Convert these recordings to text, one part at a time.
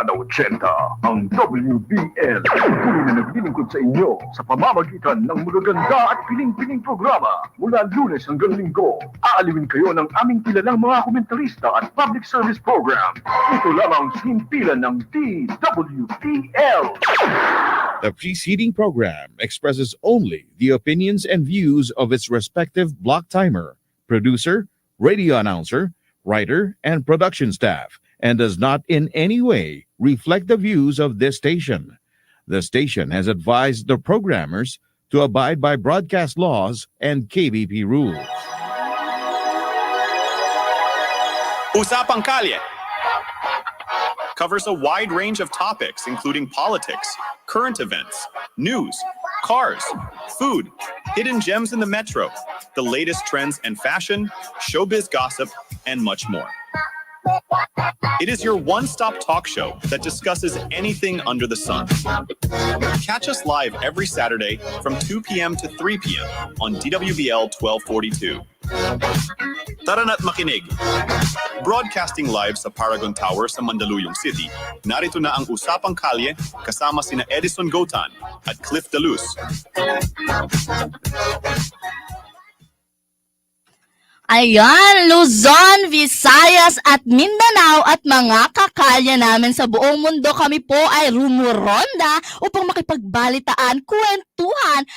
Dekada 80, ang WBL. Tuloy na naglilingkod sa inyo sa pamamagitan ng magaganda at piling-piling programa mula Lunes hanggang Linggo. Aalawin kayo ng aming kilalang mga komentarista at public service program. Ito lamang himpilan ng DWBL. The preceding program expresses only the opinions and views of its respective block timer, producer, radio announcer, writer, and production staff, and does not in any way reflect the views of this station. The station has advised the programmers to abide by broadcast laws and KBP rules. Usapang Kalye covers a wide range of topics including politics, current events, news, cars, food, hidden gems in the metro, the latest trends and fashion, showbiz gossip, and much more. It is your one-stop talk show that discusses anything under the sun. Catch us live every Saturday from 2 p.m. to 3 p.m. on DWBL 1242. Tara na't makinig! Broadcasting live sa Paragon Tower sa Mandaluyong City, narito na ang Usapang Kalye kasama sina Edison Gotan at Cliff Deluz. Ayan, Luzon, Visayas at Mindanao at mga kakalya namin sa buong mundo, kami po ay rumuronda upang makipagbalitaan, kwentuhan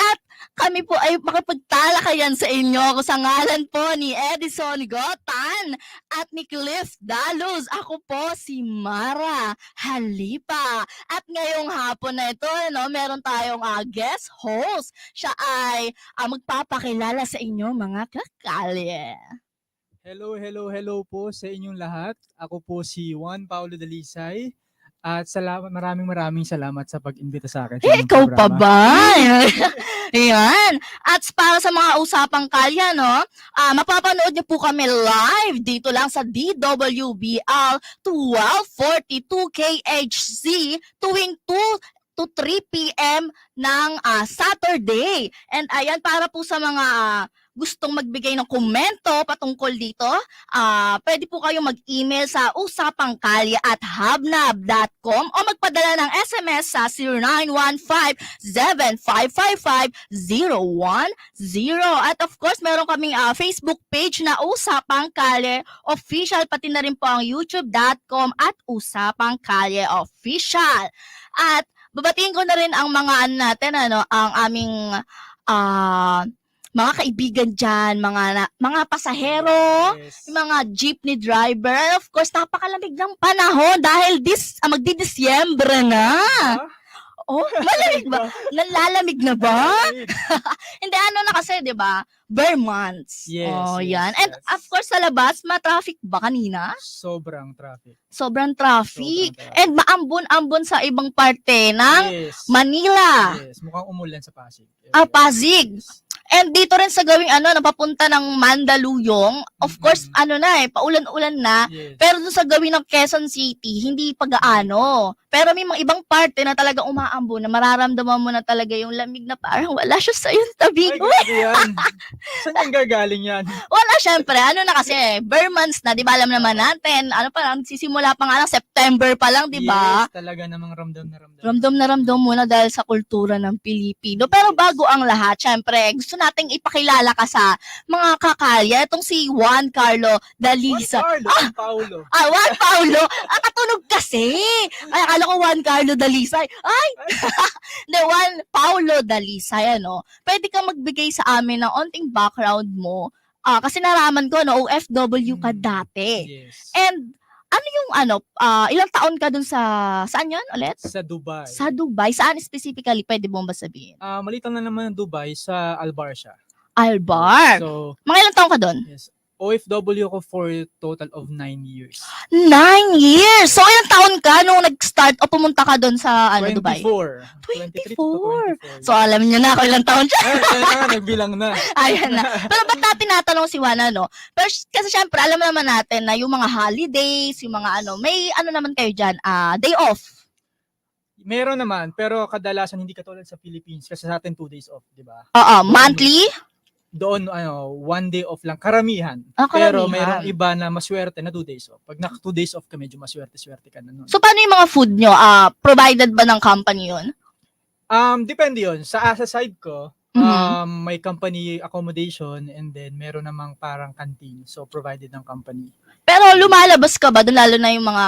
at kami po ay makipagtalakayan sa inyo sa ngalan po ni Edison Gotan at ni Cliff Deluz. Ako po si Mara Halipa. At ngayong hapon na ito, meron tayong guest host. Siya ay magpapakilala sa inyo mga kakalye. Hello po sa inyong lahat. Ako po si Juan Paulo Dalisay. At maraming salamat sa pag-imbita sa akin. Ikaw pa ba? Ayan. At para sa mga usapang kalya, mapapanood niyo po kami live dito lang sa DWBL 1242 KHZ tuwing 2 to 3 p.m. ng Saturday. And ayan, para po sa mga gustong magbigay ng komento patungkol dito, pwede po kayong mag-email sa usapangkalye@habnab.com o magpadala ng SMS sa 0915-7555-010. At of course, meron kaming Facebook page na Usapang Kalye Official, pati na rin po ang youtube.com at Usapang Kalye Official. At babatiin ko na rin ang mga ang aming mga kaibigan dyan, mga pasahero, Yes. mga jeepney driver. Of course, napakalamig ng panahon dahil magdi-Disyembre na. Oh, malamig ba? Nalalamig na ba? Hindi, na kasi, di ba? Bare months. Yes, Yan. yes, And yes. of course, sa labas, ma-traffic ba kanina? Sobrang traffic. Sobrang traffic. Sobrang traffic. And maambon-ambon sa ibang parte ng Yes. Manila. Yes, mukhang umulan sa Pasig. Pasig. Yes. And dito rin sa gawing napapunta ng Mandaluyong, of course, paulan-ulan na. Yes. Pero dun sa gawin ng Quezon City, hindi pag-aano. Pero may mga ibang parte na talaga umaambo na mararamdaman mo na talaga yung lamig na parang wala siya sa iyong tabi. Ay, grabe yan. Saan yung gagaling yan? Wala, syempre. Na kasi, bare months na, di ba alam naman natin, sisimula pa nga lang, September pa lang, di ba? Yes, talaga namang ramdam na ramdam. Ramdam na ramdam muna dahil sa kultura ng Pilipino. Pero bago ang lahat, syempre, gusto nating ipakilala ka sa mga kakalya. Itong si Juan Carlo Dalisay. Juan Paulo. Juan Paulo. Katunog kasi. Ay, akala ko Juan Carlo Dalisay. Ay! Hindi, Juan Paulo Dalisay, Pwede ka magbigay sa amin ng onting background mo. Kasi naraman ko, OFW ka dati. Yes. And, ilang taon ka dun saan yun ulit? Sa Dubai. Sa Dubai. Saan specifically? Pwede mo ba sabihin? Malitan na naman ng Dubai sa Albar siya. Albar. So, Mga ilang taon ka dun? yes. OFW ko for a total of 9 years. 9 years! So, ilang taon ka nung nag-start o pumunta ka dun sa Dubai? 23 to 24. So, alam niyo na ako ilang taon siya. Nagbilang na. Ayan na. Pero ba't natin natanong si Juan, Pero kasi syempre, alam naman natin na yung mga holidays, yung mga may naman kayo dyan, day off. Meron naman, pero kadalasan hindi katulad sa Philippines kasi sa atin 2 days off, di ba? Monthly? doon one day off lang karamihan. Ah, Pero karamihan. mayroong iba na maswerte na 2 days off. Pag naka 2 days off ka, medyo maswerte-swerte ka na nun. So, paano yung mga food nyo? Provided ba ng company yun? Depende yun. Sa side ko, Mhm. may company accommodation and then meron namang parang canteen. So, provided ng company. Pero lumalabas ka ba doon, lalo na yung mga,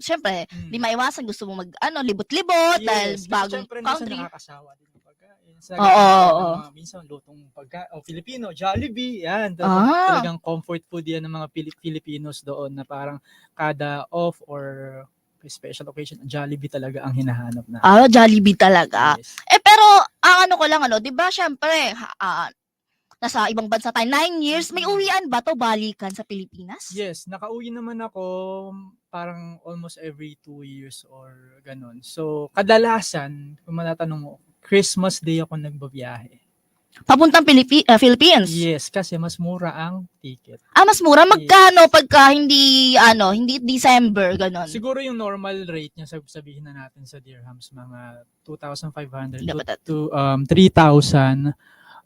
syempre, di maiwasan, gusto mo libot-libot, dahil Yes, kasi bagong syempre minsan country. nakakasawa din yung pagkain. Sa Oo. minsan lutong pagkain. Filipino, Jollibee, yan. Ah. Talagang comfort food yan ng mga Filipinos doon na parang kada off or special occasion, Jollibee talaga ang hinahanap na. Jollibee talaga. Yes. Pero, ang ano ko lang, di ba, syempre, nasa ibang bansa tayo, 9 years, may uwian ba to balikan sa Pilipinas? Yes, nakauwi naman ako parang almost every 2 years or ganun. So, kadalasan, kung matatanong mo, Christmas Day ako nagbabiyahe. Papuntang Philippines? Yes, kasi mas mura ang ticket. Mas mura? Magkano pagka hindi December, ganon? Siguro yung normal rate niya, sabihin na natin sa dirhams, mga 2,500 Dapat to 3,000.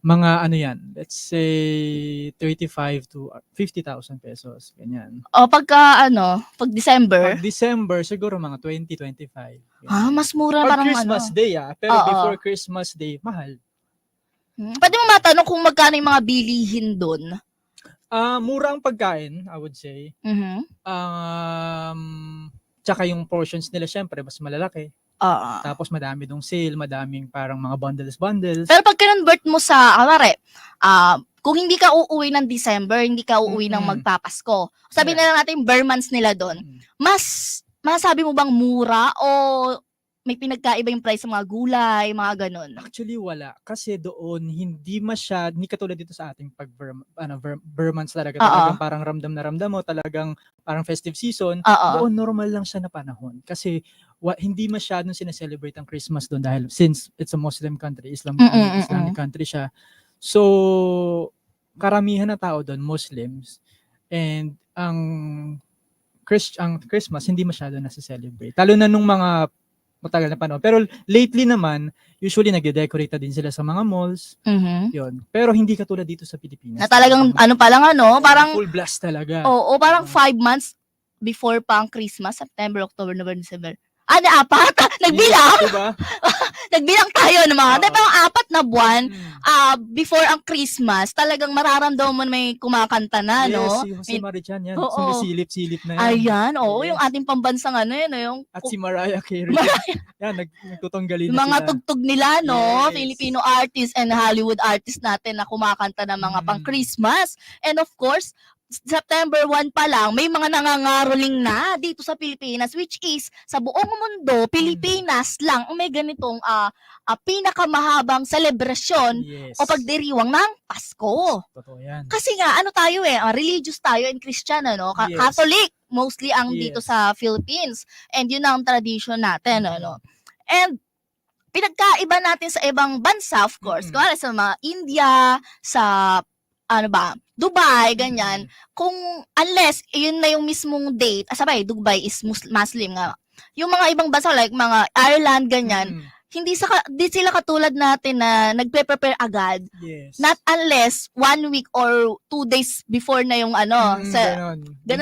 Mga yan, let's say 35 to 50,000 pesos, ganyan. Pag December? Pag December, siguro mga 20, 25. Ganyan. Mas mura Pag parang Christmas Day, pero Oo. before Christmas Day, mahal. Pwede mo matanong kung magkano yung mga bilihin doon? Mura ang pagkain, I would say. Mhm. Tsaka yung portions nila, syempre, mas malalaki. Oo. Tapos madami dong sale, madaming parang mga bundles. Pero pag convert mo sa, kung hindi ka uuwi ng December, hindi ka uuwi ng magpapasko, sabi na lang natin bare months nila doon, masabi mo bang mura o may pinagkaiba yung price sa mga gulay, mga ganun? Actually, wala. Kasi doon, hindi katulad dito sa ating pag bare months talaga. Talagang parang ramdam na ramdam mo, talagang parang festive season. Doon, normal lang siya na panahon. Kasi hindi masyadong sineselebrate ang Christmas doon dahil since it's a Muslim country, Islamic country siya. So, karamihan na tao doon, Muslims. And ang Christmas, hindi masyado nasa-celebrate. Talo na nung mga matagal na panahon. Pero lately naman, usually nagde-decorate din sila sa mga malls. Yun. Pero hindi katulad dito sa Pilipinas. Na talagang, parang, full blast talaga. Oo, parang 5 months before pa ang Christmas, September, October, November, December. 4? Nagbilang? Yes, diba? Nagbilang tayo ng mga, parang 4 na buwan, before ang Christmas, talagang mararamdaman mo na may kumakanta na, no? Yes, si Marichan yan. Oo. Sumisilip-silip na yan. Ayan, Yes. yung ating pambansang yung At si Mariah Carey. Yan, nagtutunggalin yung na mga sila. tugtog nila, no? Yes. Filipino artists and Hollywood artists natin na kumakanta ng mga pang-Christmas. And of course, September 1 pa lang, may mga nangangaroling na dito sa Pilipinas, which is, sa buong mundo, Pilipinas lang, may ganitong pinakamahabang selebrasyon Yes. o pagdiriwang ng Pasko. Totoo yan. Kasi nga, tayo religious tayo and Christian, Yes. Catholic, mostly ang dito Yes. sa Philippines. And yun ang tradition natin, And, pinagkaiba natin sa ibang bansa, of course, kung sa mga India, sa, Dubai, ganyan, kung, unless, yun na yung mismong date, sabay, Dubai is Muslim nga. Yung mga ibang bansa, like mga Ireland, ganyan, hindi sila katulad natin na nagpe-prepare agad. Yes. Not unless 1 week or 2 days before na yung ganun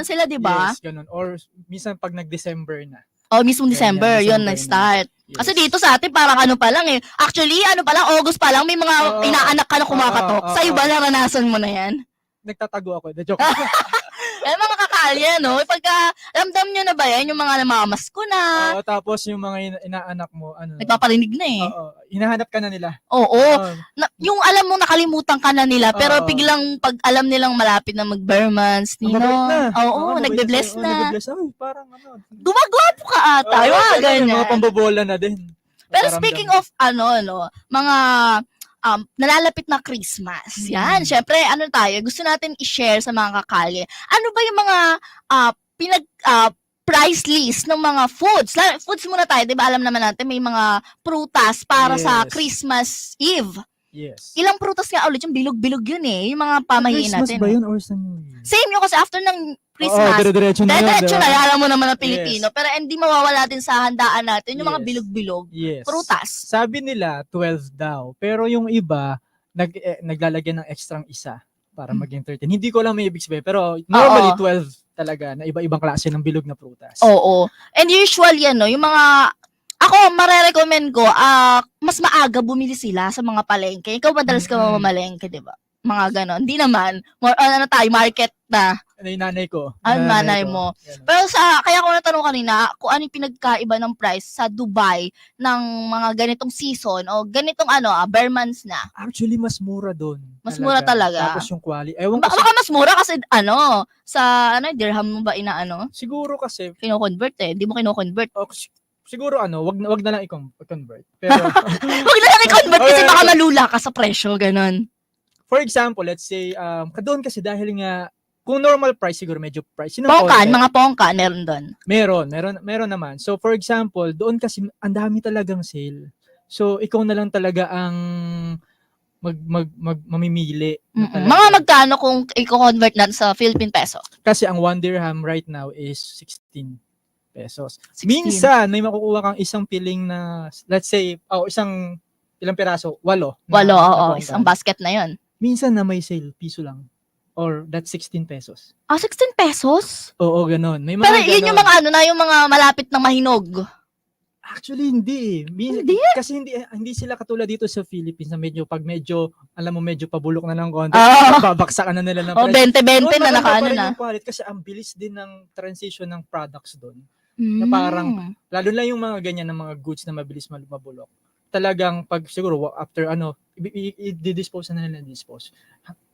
sila, di ba? Yes, ganun. Or minsan pag nag-December na. Mismong December, yun December nag-start. Yes. Kasi dito sa atin, parang pa lang eh. Actually, pa lang, August pa lang, may mga inaanak ka na kumakatok. Sa'yo ba naranasan mo na yan? Nagtatago ako. The joke. Mga kakalya, no? Pagka, ramdam nyo na ba yan? Yung mga namamasko na, Tapos yung mga inaanak mo, nagpaparinig na eh. hinahanap ka na nila. Oo. Yung alam mo nakalimutan ka na nila, pero biglang pag alam nilang malapit na mag-bare months, nagbe-bless na. Nagbe-bless. Parang Gumagwapo ka ata. Ganyan. Mga pambobola na din. Pero speaking of mga nalalapit na Christmas. Yan, syempre, gusto natin i-share sa mga kakalye. Ano ba yung mga price list ng mga foods? Foods muna tayo, 'di ba? Alam naman natin may mga prutas para sa Christmas Eve. Yes. Ilang prutas nga ulit, yung bilog-bilog yun eh. Yung mga pamahiin natin. Christmas ba yun or sa New Year? Same yun kasi after ng Christmas, dire-diretso na yun. diretso na, alam mo naman ng Pilipino. Pero hindi mawawala din sa handaan natin yung mga bilog-bilog. Yes. Prutas. Sabi nila 12 daw, pero yung iba naglalagyan ng extrang isa para maging 13. Hindi ko lang may ibig sabihin, pero normally 12 talaga na iba-ibang klase ng bilog na prutas. Oo. And usually, yung mga, ako, marerecommend ko, mas maaga bumili sila sa mga palengke. Ikaw madalas ka mamamalengke, di ba? Mga ganon. Hindi naman. More, tayo, market na. Ano yung nanay ko? Ang nanay mo. Ganun. Pero kaya ko natanong kanina, kung ano yung pinagkaiba ng price sa Dubai ng mga ganitong season o ganitong bare months na. Actually, mas mura doon. Mas mura talaga. Tapos yung quality. Ewan ko Baka mas mura kasi sa dirham mo ba siguro kasi, kino-convert hindi mo kino-convert. siguro wag na lang i-convert. Pero, Wag na lang i-convert kasi baka malula ka sa presyo, ganon. for example, let's say, doon kasi dahil nga, kung normal price, siguro medyo price. Pongkan, mga pongkan, meron doon. Meron naman. So, for example, doon kasi, ang dami talagang sale. So, ikaw na lang talaga ang mamimili. Mga magkano kung i-convert natin sa Philippine peso? Kasi ang 1 dirham right now is 16 pesos. 16. Minsan, may makukuha kang isang piling na, let's say, ilang piraso? 8. Oo. Isang basket na yon. Minsan na may sale, piso lang. Or that's 16 pesos. 16 pesos? Oo, ganun. May mga Pero yun ganon. yung mga yung mga malapit ng mahinog. Actually, hindi. Hindi? Kasi hindi sila katulad dito sa Philippines na medyo, alam mo, medyo pabulok na ng konti. Babaksakan na nila ng price. 20-20 na nakaano na. Yung quality kasi ang bilis din ng transition ng products doon. Na parang, lalo na yung mga ganyan ng mga goods na mabilis mabulok. Talagang pag siguro after i-dispose na nila dispose.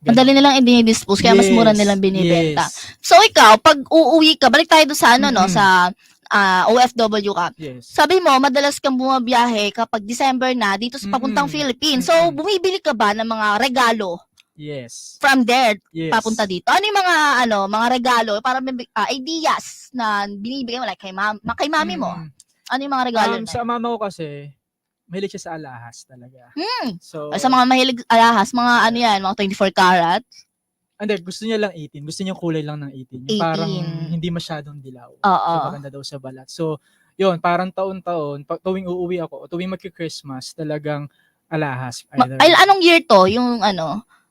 Madali nilang i-dispose kaya mas mura nilang binibenta. Yes. So ikaw, pag uuwi ka, balik tayo doon sa sa OFW ka. Yes. Sabi mo, madalas kang bumabiyahe kapag December na dito sa papuntang Philippines. So bumibili ka ba ng mga regalo? Yes. From there, Yes. papunta dito. Ano yung mga regalo, para may ideas na binibigay mo like kay mami mo? Ano yung mga regalo na? Sa mama ko kasi, mahilig siya sa alahas talaga. So, Sa mga mahilig alahas, mga mga 24 karat. hindi, gusto niya lang 18. Gusto niya kulay lang ng 18. Yung 18. parang hindi masyadong dilaw. Oo. So, maganda daw sa balat. So, yun, parang taon-taon, tuwing uuwi ako, tuwing magki-Christmas, talagang alahas. Anong year to?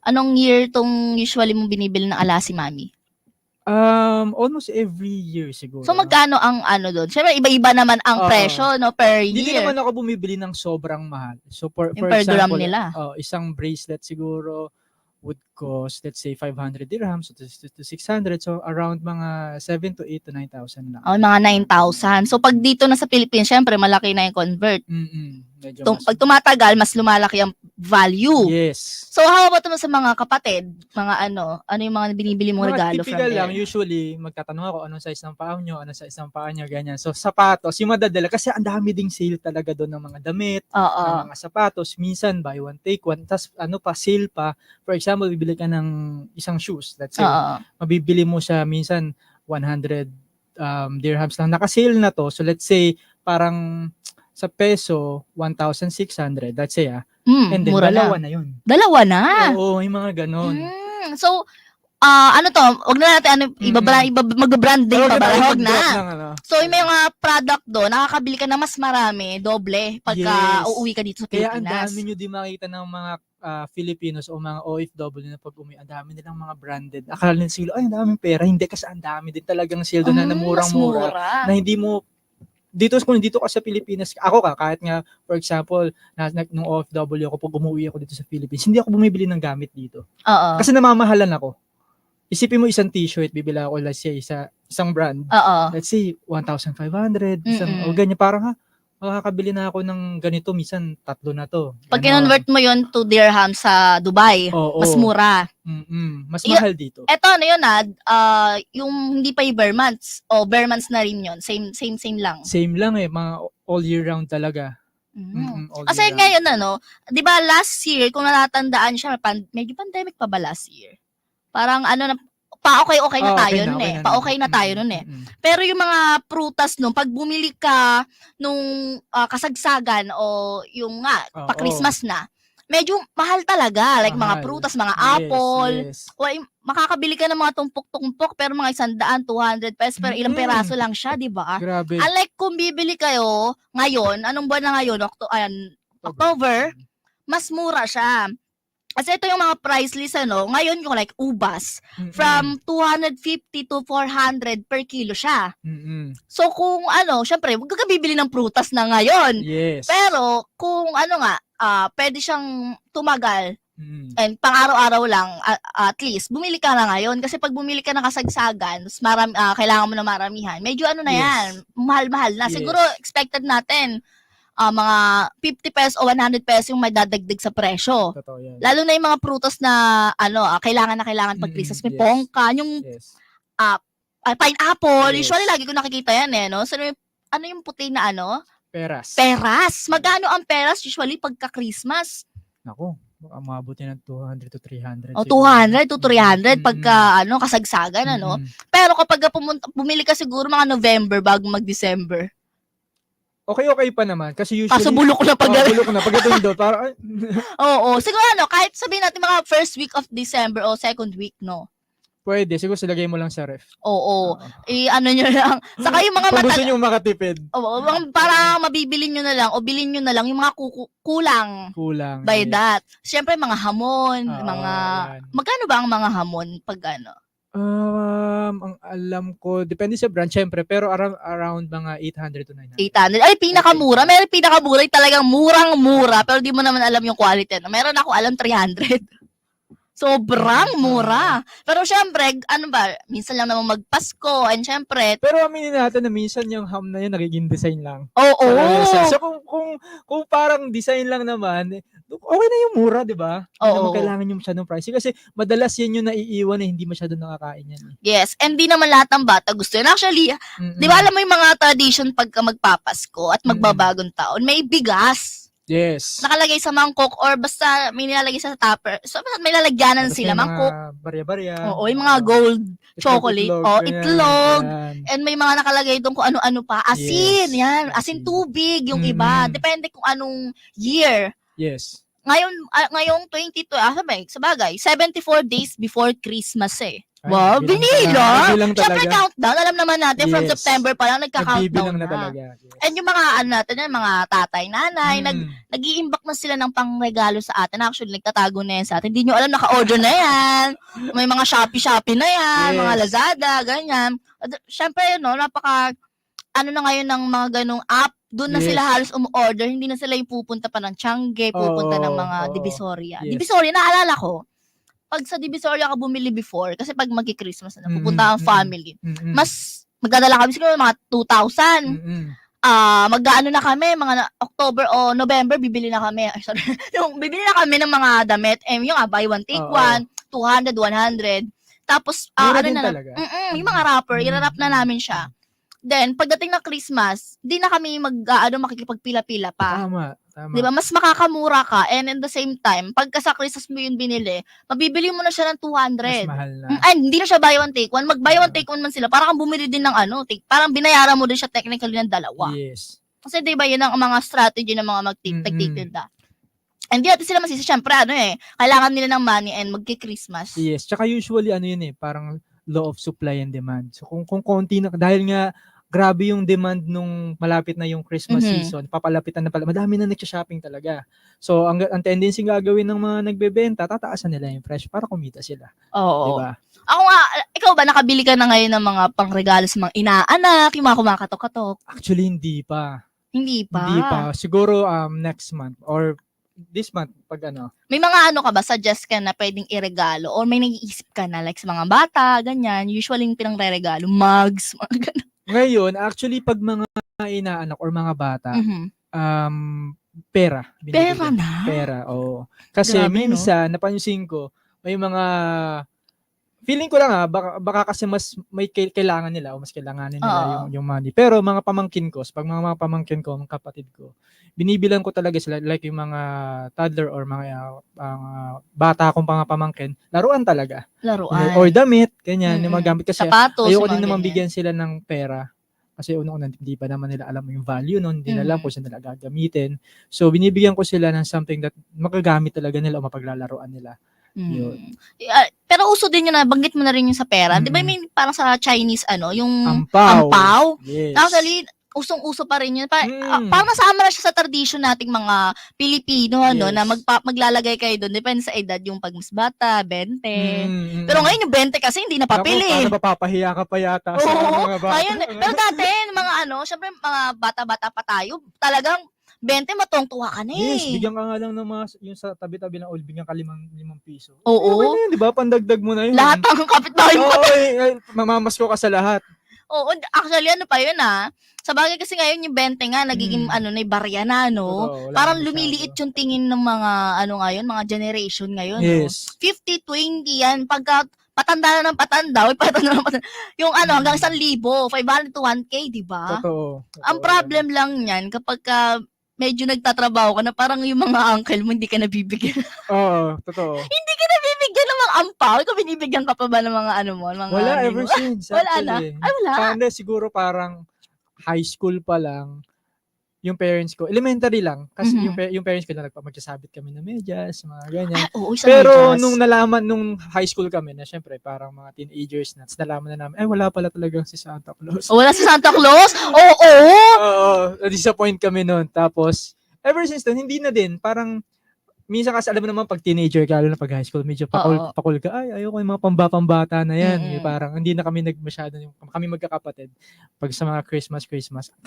Anong year tong usually mong binibili ng alahas si mami? Almost every year siguro. So magkano ang doon? Siyempre iba-iba naman ang presyo per Hindi year. naman ako bumibili ng sobrang mahal. So for Yung per gram example, nila. Isang bracelet siguro would cost, let's say, 500 dirhams to 600. So around mga 7 to 8 to 9,000 lang. Mga 9,000. So pag dito na sa Philippines, siyempre malaki na yung convert. Medyo Pag tumatagal, mas lumalaki ang value. Yes. So how about naman sa mga kapatid? Mga ano yung mga binibili mong regalo from typical there? lang, usually, magtatanong ako, anong size ng paa nyo, anong size ng paa nyo, ganyan. So, sapatos, yung madadala, kasi ang dami ding sale talaga doon ng mga damit, Oo. ng mga sapatos, minsan, buy one, take one, tas sale pa. For example, bibili ka ng isang shoes, let's say, Oo. mabibili mo siya minsan 100 dirhams lang. Naka-sale na to, so let's say, parang sa peso, 1,600, let's say, and then, mura dalawa na. na yun. Dalawa na? Oo, yung mga ganon. So, wag na natin, mag-branding pa ba? Wag na. So, yung mga product doon, nakakabili ka na mas marami, doble, pagka Yes. uuwi ka dito sa Kaya ang Pilipinas. dami nyo din makita ng mga Filipinos o mga OFW na pag ang dami nilang mga branded. Akala nila sila, ay, ang daming pera. Hindi, kasi ang dami din talagang sale doon na mas murang-mura. mura. Na hindi mo, dito ka sa Pilipinas, ako kahit nga, for example, nung OFW ako, pag umuwi ako dito sa Philippines, hindi ako bumibili ng gamit dito. Oo. Kasi namamahalan ako. Isipin mo isang t-shirt, bibili ako, let's say, isang brand. Oo. Let's say, 1,500, o ganyan, parang makakabili na ako ng ganito, minsan 3 na to. Pag kinonvert mo yun to dirham sa Dubai, Oo. mas mura. Mas mahal dito. Eto, yun yung hindi pa yung bare months, o bare months na rin yun. Same lang. Same lang mga all year round talaga. All Kasi year round. ngayon, di ba last year, kung natatandaan siya, medyo pandemic pa ba last year? Parang pa-okay na tayo nun eh. Pa-okay na tayo nun eh. Pero yung mga prutas nun, pag bumili ka nung kasagsagan o yung pa-Christmas na, medyo mahal talaga. Like mga Mahal. prutas, mga Yes, apple. yes. Makakabili ka ng mga tumpok-tumpok pero mga 100, 200 pesos pero ilang peraso lang siya, di ba? Grabe. Unlike kung bibili kayo ngayon, anong buwan na ngayon? October, mas mura siya. Kasi ito yung mga price list, ngayon yung like ubas, from 250 to 400 per kilo siya. So kung syempre, huwag ka bibili ng prutas na ngayon. Yes. Pero kung pwede siyang tumagal, and pang-araw-araw lang, at least, bumili ka na ngayon. Kasi pag bumili ka ng kasagsagan, kailangan mo na maramihan, medyo yan, mahal-mahal na. Yes. Siguro, expected natin, mga 50 pesos o 100 pesos yung may dadagdag sa presyo. Totoo yan. Lalo na yung mga prutas na, kailangan pag Christmas. May pongka, yung pineapple. Yes. Usually, lagi ko nakikita yan, no? So, yung puti na Peras. Peras. Magkano ang peras usually pagka-Christmas? Naku, baka maabot yan ng 200 to 300. O, 200 to 300 pagka, kasagsagan, Pero kapag bumili ka siguro mga November bago mag-December. Okay pa naman. Kasi usually... Kaso bulok na pag... bulok na. Pagdating doon, parang... Oo. Siguro kahit sabihin natin mga first week of December o second week, no? Pwede. Siguro silagay mo lang sa ref. Oo. Nyo lang. Saka yung mga Kung gusto nyo makatipid. Oo. Para mabibili nyo na lang o bilhin nyo na lang yung mga kulang. Kulang. By that. Siyempre, mga hamon, yan. Magkano ba ang mga hamon pag Ang alam ko, depende sa brand, syempre, pero around mga 800 to 900. 800. Ay, pinakamura. Meron pinakamura, talagang murang-mura, pero di mo naman alam yung quality. Meron ako alam 300. Sobrang mura. Pero syempre, minsan lang naman magpasko, and syempre... Pero aminin natin na minsan yung ham na yun, nagiging design lang. Oo. So kung parang design lang naman, okay na yung mura, di ba? Hindi naman kailangan yung masyadong pricey. Kasi madalas yan yung naiiwan na hindi masyadong nakakain yan. Yes, and di naman lahat ng bata gusto yun. Actually, di ba alam mo yung mga tradition pagka magpapasko at magbabagong taon, may bigas. Yes. Nakalagay sa mangkok or basta may nilalagay sa tupper. So, may lalagyanan sila. Mangkok. Barya-barya. Oo, yung mga gold chocolate. Itlog. Yan. And may mga nakalagay doon kung ano-ano pa. Asin. Yes. Yan. Asin tubig yung iba. Depende kung anong year. Yes. Ngayong 22, sabagay, 74 days before Christmas Ay, wow, binila. bilang Siyempre, talaga. countdown. Alam naman natin, from Yes. September pa lang, nagka-countdown Nagbibilang na na. talaga. Yes. And yung mga natin, mga tatay, nanay, nag-i-imbak na sila ng pangregalo sa atin. Actually, nagtatago na yan sa atin. Hindi nyo alam, naka-order na yan. May mga Shopee na yan, Yes. mga Lazada, ganyan. Siyempre, na ngayon ng mga ganong app, doon na Yes. sila halos umu-order. Hindi na sila yung pupunta pa ng Tiangge, pupunta ng mga Oo. Divisoria. Yes. Divisoria, naalala ko, pag sa Divisoria ka bumili before, kasi pag magki-Christmas na, pupunta ang family, mas magdadala kami siguro mga 2,000. Mag-ano na kami, mga October o November, bibili na kami. Ay, sorry. Bibili na kami ng mga damit. Yung buy one, take one, 200, 100. Tapos, Mura din talaga. yung mga rapper, i-wrap na namin siya. Then, pagdating ng Christmas, di na kami makikipagpila-pila pa. Tama. Di ba? Mas makakamura ka. And in the same time, pagka sa Christmas mo yun binili, mabibili mo na siya ng 200. Mas mahal na. Ay, hindi na siya buy one, take one. Mag-buy one, take one man sila. Parang kang bumili din ng parang binayaran mo din siya technically ng dalawa. Yes. Kasi di ba yun ang mga strategy ng mga magtitinda. And di natin sila masisi. Siyempre, kailangan nila ng money and magki-Christmas. Yes. Tsaka usually, parang law of supply and demand. So, kung konti na, dahil nga, grabe yung demand nung malapit na yung Christmas season, papalapitan na pala, madami na nagsha-shopping talaga. So, ang tendency gagawin ng mga nagbebenta, tataasan nila yung presyo para kumita sila. Oo. Diba? Ako nga, ikaw ba, nakabili ka na ngayon ng mga pangregalo sa mga inaanak, yung mga kumakatok-katok? Actually, hindi pa. Hindi pa. Hindi pa. Siguro next month or this month, pag May mga ka ba, suggest ka na pwedeng iregalo or may nag-iisip ka na like sa mga bata, ganyan, usually yung pinangre-regalo, mugs, mga ganun. Ngayon, actually, pag mga inaanak or mga bata, pera. binibigyan. Pera na? Pera, oo. Kasi Grabe, minsan, napansin ko, may mga, feeling ko lang baka kasi mas may kailangan nila o mas kailanganin nila yung money. Pero mga pamangkin ko, pag mga pamangkin ko, mga kapatid ko, binibilang ko talaga sila, like yung mga toddler or mga bata akong pamangkin, laruan talaga. Laruan. Or damit, ganyan, yung mga gamit. Kasi sapatos, ayoko mga din naman ganyan. bigyan sila ng pera. Kasi unang-una, hindi pa naman nila alam yung value nun, hindi nila alam kung saan nila gagamitin. So, binibigyan ko sila ng something that magagamit talaga nila o mapaglalaruan nila. Yun. Pero uso din yun na, banggit mo na rin yung sa pera. Di ba may parang sa Chinese, yung Ampaw. ampaw? Yes. Actually, usong-uso pa rin yun. Parang nasama na siya sa tradition nating mga Pilipino, ano, na maglalagay kayo doon. Depende sa edad, yung pag mas bata, 20. Pero ngayon yung 20 kasi hindi napapili. Naku, papahiya ka pa yata sa Oo, mga bata. ngayon, pero dati, mga syempre mga bata-bata pa tayo, talagang 20 matungtuwa ka na eh. Yes, bigyan ka nga lang ng mga, yung sa tabi-tabi ng oil, bigyan ka 5 piso. Oo. Okay na yun, di ba? Pandagdag mo na yun. Lahat ng kapitbahay mo. Mamamasko ka sa lahat. Oo, actually ano pa yun sa bagay kasi ngayon yung 20 nga nagiging na barya na, no? Totoo, Parang lumiliit yung tingin ng mga ngayon, mga generation ngayon, yes. No? 50-20 yan, pagka patanda na ng patanda, yung hanggang 1,000, 500 to 1K, di ba? Totoo. Ang problem lang yan kapag medyo nagtatrabaho ka na parang yung mga uncle mo hindi ka nabibigyan. Oo, totoo. Hindi ka nabibigyan ng mga ampaw? Ikaw binibigyan ka pa ba ng mga mga wala ever since. Wala na? Ay, wala. Siguro parang high school pa lang, yung parents ko, elementary lang, kasi yung parents ko na magsasabit kami ng medyas, mga ganyan. Oo, pero medyas. nung nalaman, nung high school kami na syempre parang mga teenagers na, nalaman na namin, wala pala talagang si Santa Claus. Wala si Santa Claus? Oo! Oo, na-disappoint kami noon. Tapos, ever since then, hindi na din, parang, minsan kasi alam mo naman pag teenager ka, lalo na pag high school, medyo pakul ka, ayoko yung mga pambata na yan. Parang hindi na kami masyado, kami magkakapatid, pag sa mga Christmas,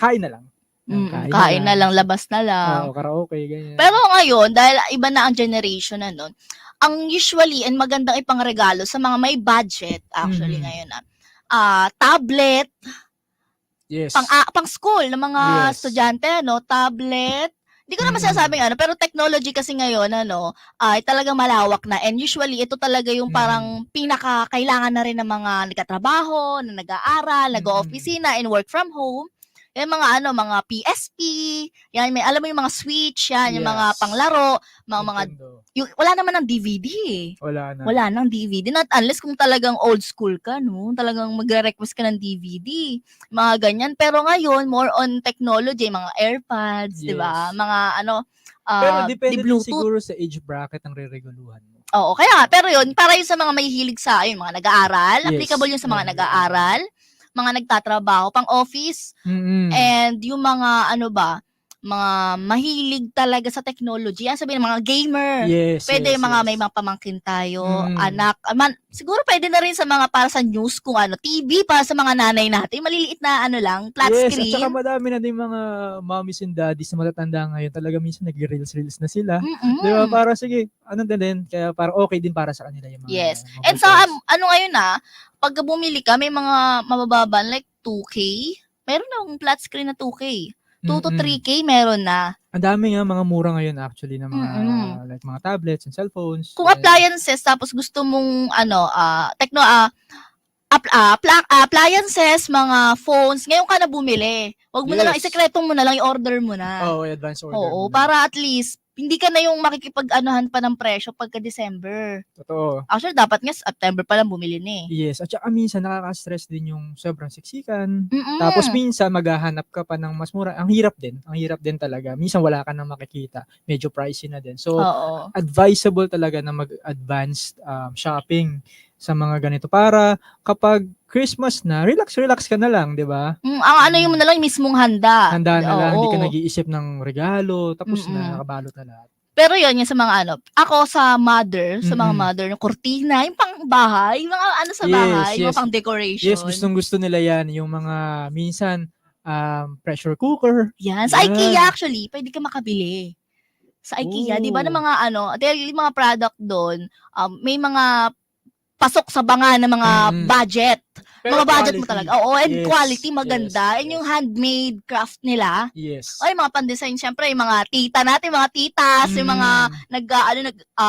kain na lang. Kain na lang, labas na lang. Oo, karaoke, ganyan. Pero ngayon, dahil iba na ang generation ang usually and magandang ipangregalo sa mga may budget, actually ngayon tablet, yes. pang school ng mga estudyante, tablet. Hindi ko naman sinasabing pero technology kasi ngayon, ay talagang malawak na. And usually, ito talaga yung parang pinaka-kailangan na rin ng mga nagtatrabaho, na nag-aaral, nag-o-opisina, and work from home. Yung mga mga PSP, yan, alam mo yung mga Switch, yan, yung mga panglaro, wala naman ng DVD eh. Wala nang DVD. Not unless kung talagang old school ka, no? Talagang magre-request ka ng DVD. Mga ganyan. Pero ngayon, more on technology, mga AirPods, di ba? Mga pero depende din siguro sa age bracket ang re-reguluhan mo. Oo, pero yun, para yun sa mga may hilig sa, mga nag-aaral, applicable yun sa mga nag-aaral, mga nagtatrabaho, pang office, and yung mga mga mahilig talaga sa technology. Yan sabihin, mga gamer. Pwede yung mga may mga pamangkin tayo, anak. Siguro pwede na rin sa mga para sa news kung TV para sa mga nanay natin. Maliliit na lang, flat screen. At saka madami na din mga mommies and daddies na matatanda ngayon. Talaga minsan nag-reels na sila. Di ba? Para sige, din. Kaya para okay din para sa kanila yung mga. Yes. And so, ngayon pag bumili ka, may mga mabababa like 2K. Meron na flat screen na 2K. 2 to 3K meron na. Ang dami nga mga mura ngayon actually ng mga like mga tablets and cellphones. Kung appliances tapos gusto mong appliances, mga phones, ngayon ka na bumili. Huwag mo na lang isekreto mo na lang, i-order mo na. Advance order. Oo, para at least hindi ka na yung makikipag-anuhan pa ng presyo pagka December. Totoo. Actually, dapat nga September pa lang bumili na eh. Yes, at saka minsan nakaka-stress din yung sobrang siksikan. Tapos minsan maghahanap ka pa ng mas mura. Ang hirap din talaga. Minsan wala ka nang makikita. Medyo pricey na din. So, advisable talaga na mag-advanced shopping sa mga ganito para kapag Christmas na, relax ka na lang, di ba? Yung na lang, mismong handa. Handa na lang, hindi ka nag-iisip ng regalo, tapos na, nakabalot na lahat. Pero yun sa mga ako sa mga mother, ng kurtina, yung pang bahay, yung mga sa bahay, yung pang decoration. Yes, gustong-gusto nila yan, yung mga minsan, pressure cooker. Yan, sa IKEA actually, pwede ka makabili. Sa IKEA, di ba, ng mga dahil yung mga product doon, may mga pasok sa banga ng mga budget. Pero mga budget quality. mo talaga. Oo, and quality maganda. And yung handmade craft nila. Yes. Ay, mga pan-design, syempre, yung mga tita natin, mga titas, yung mga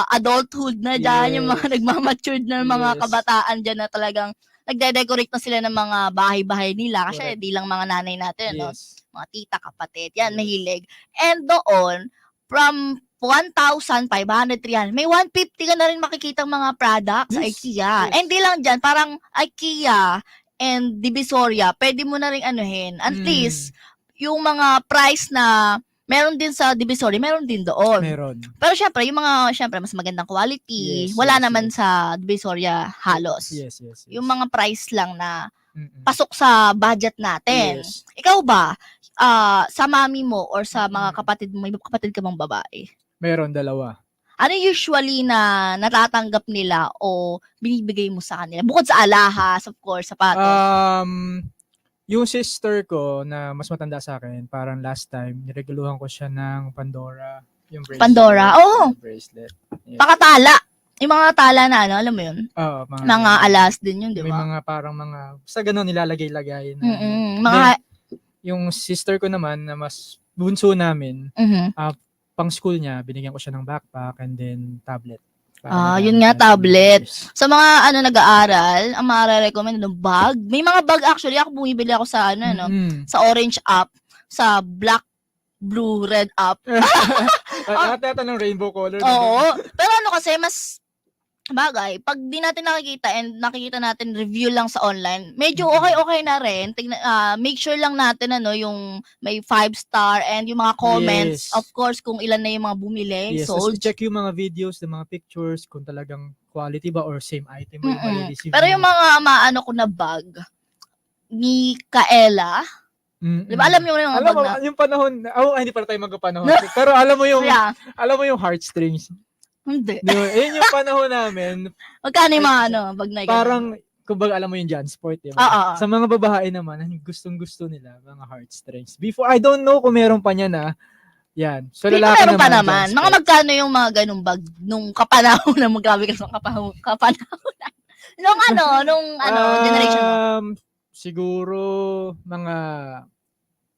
adulthood na dyan, yung mga nagmamatured na mga kabataan dyan na talagang nagde-decorate na sila ng mga bahay-bahay nila. Kasi di lang mga nanay natin, mga tita, kapatid. Yan, mahilig. And doon, from 1,500, 300. May 150 ka na rin makikitang mga products sa IKEA. And di lang dyan, parang IKEA and Divisoria, pwede mo na rin anuhin. At least, yung mga price na meron din sa Divisoria, meron din doon. Pero syempre, yung mga, mas magandang quality, wala naman sa Divisoria halos. Yes. Yung mga price lang na pasok sa budget natin. Ikaw ba? sa mami mo or sa mga kapatid mo, may kapatid ka bang babae? Meron, 2. Ano usually na natatanggap nila o binibigay mo sa kanila? Bukod sa alahas, of course, sapatos. Yung sister ko na mas matanda sa akin, parang last time, nireguluhan ko siya ng Pandora. Yung bracelet. Pandora? Oo. Yung bracelet. Yes. Pakatala. Yung mga tala na, ano, alam mo yun? Oo, Mga alas din yun, di may ba? mga parang mga, sa ganun nilalagay-lagay. Na, Mga... yung sister ko naman, na mas bunso namin, pang school niya, binigyan ko siya ng backpack and then tablet. Yun nga, tablet. Sa mga nag-aaral, ang recommend ng bag. May mga bag actually, ako bumibili ako sa sa orange app, sa black, blue, red app. Lahat ng rainbow color. Oo. Pero kasi, mas bagay, pag di natin nakikita and nakikita natin review lang sa online, medyo okay na rin. Make sure lang natin yung may 5-star and yung mga comments, of course, kung ilan na yung mga bumili, sold. Check yung mga videos, yung mga pictures, kung talagang quality ba or same item ba yung ma-receive. Pero yung mga maano ko na bag ni Kaela, di ba alam mo yung mga bag na? Yung panahon, hindi pala tayo magkapanahon. Pero alam mo yung heartstrings. Hindi. Yun yung panahon namin. Magkano yung mga bag na parang, kumbaga alam mo yung Jansport. Diba? Sa mga babae naman, gustong-gusto nila, mga heartstrings. Before, I don't know kung meron pa niya na. Yan. So, lalaki meron pa naman. Mga magkano yung mga ganung bag nung kapanahon na magabi ka sa kapanahon. nung generation mo? Siguro,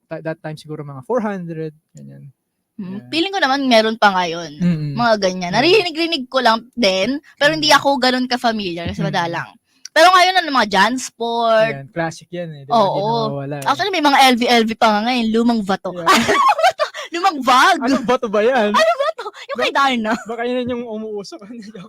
that time siguro mga 400, ganyan. Yeah. Feeling ko naman meron pa ngayon. Mga ganyan. Narinig ko lang din, pero hindi ako ganun ka-familiar kasi madalang. Pero ngayon mga Jansport. Yan, classic yan eh. Oo. Actually, may mga LV pa nga ngayon. Lumang bato. Yeah. Lumang bag. Anong bato ba yan? Ano bato? Yung kay Darna. Baka yun yung umuusok. Umuusok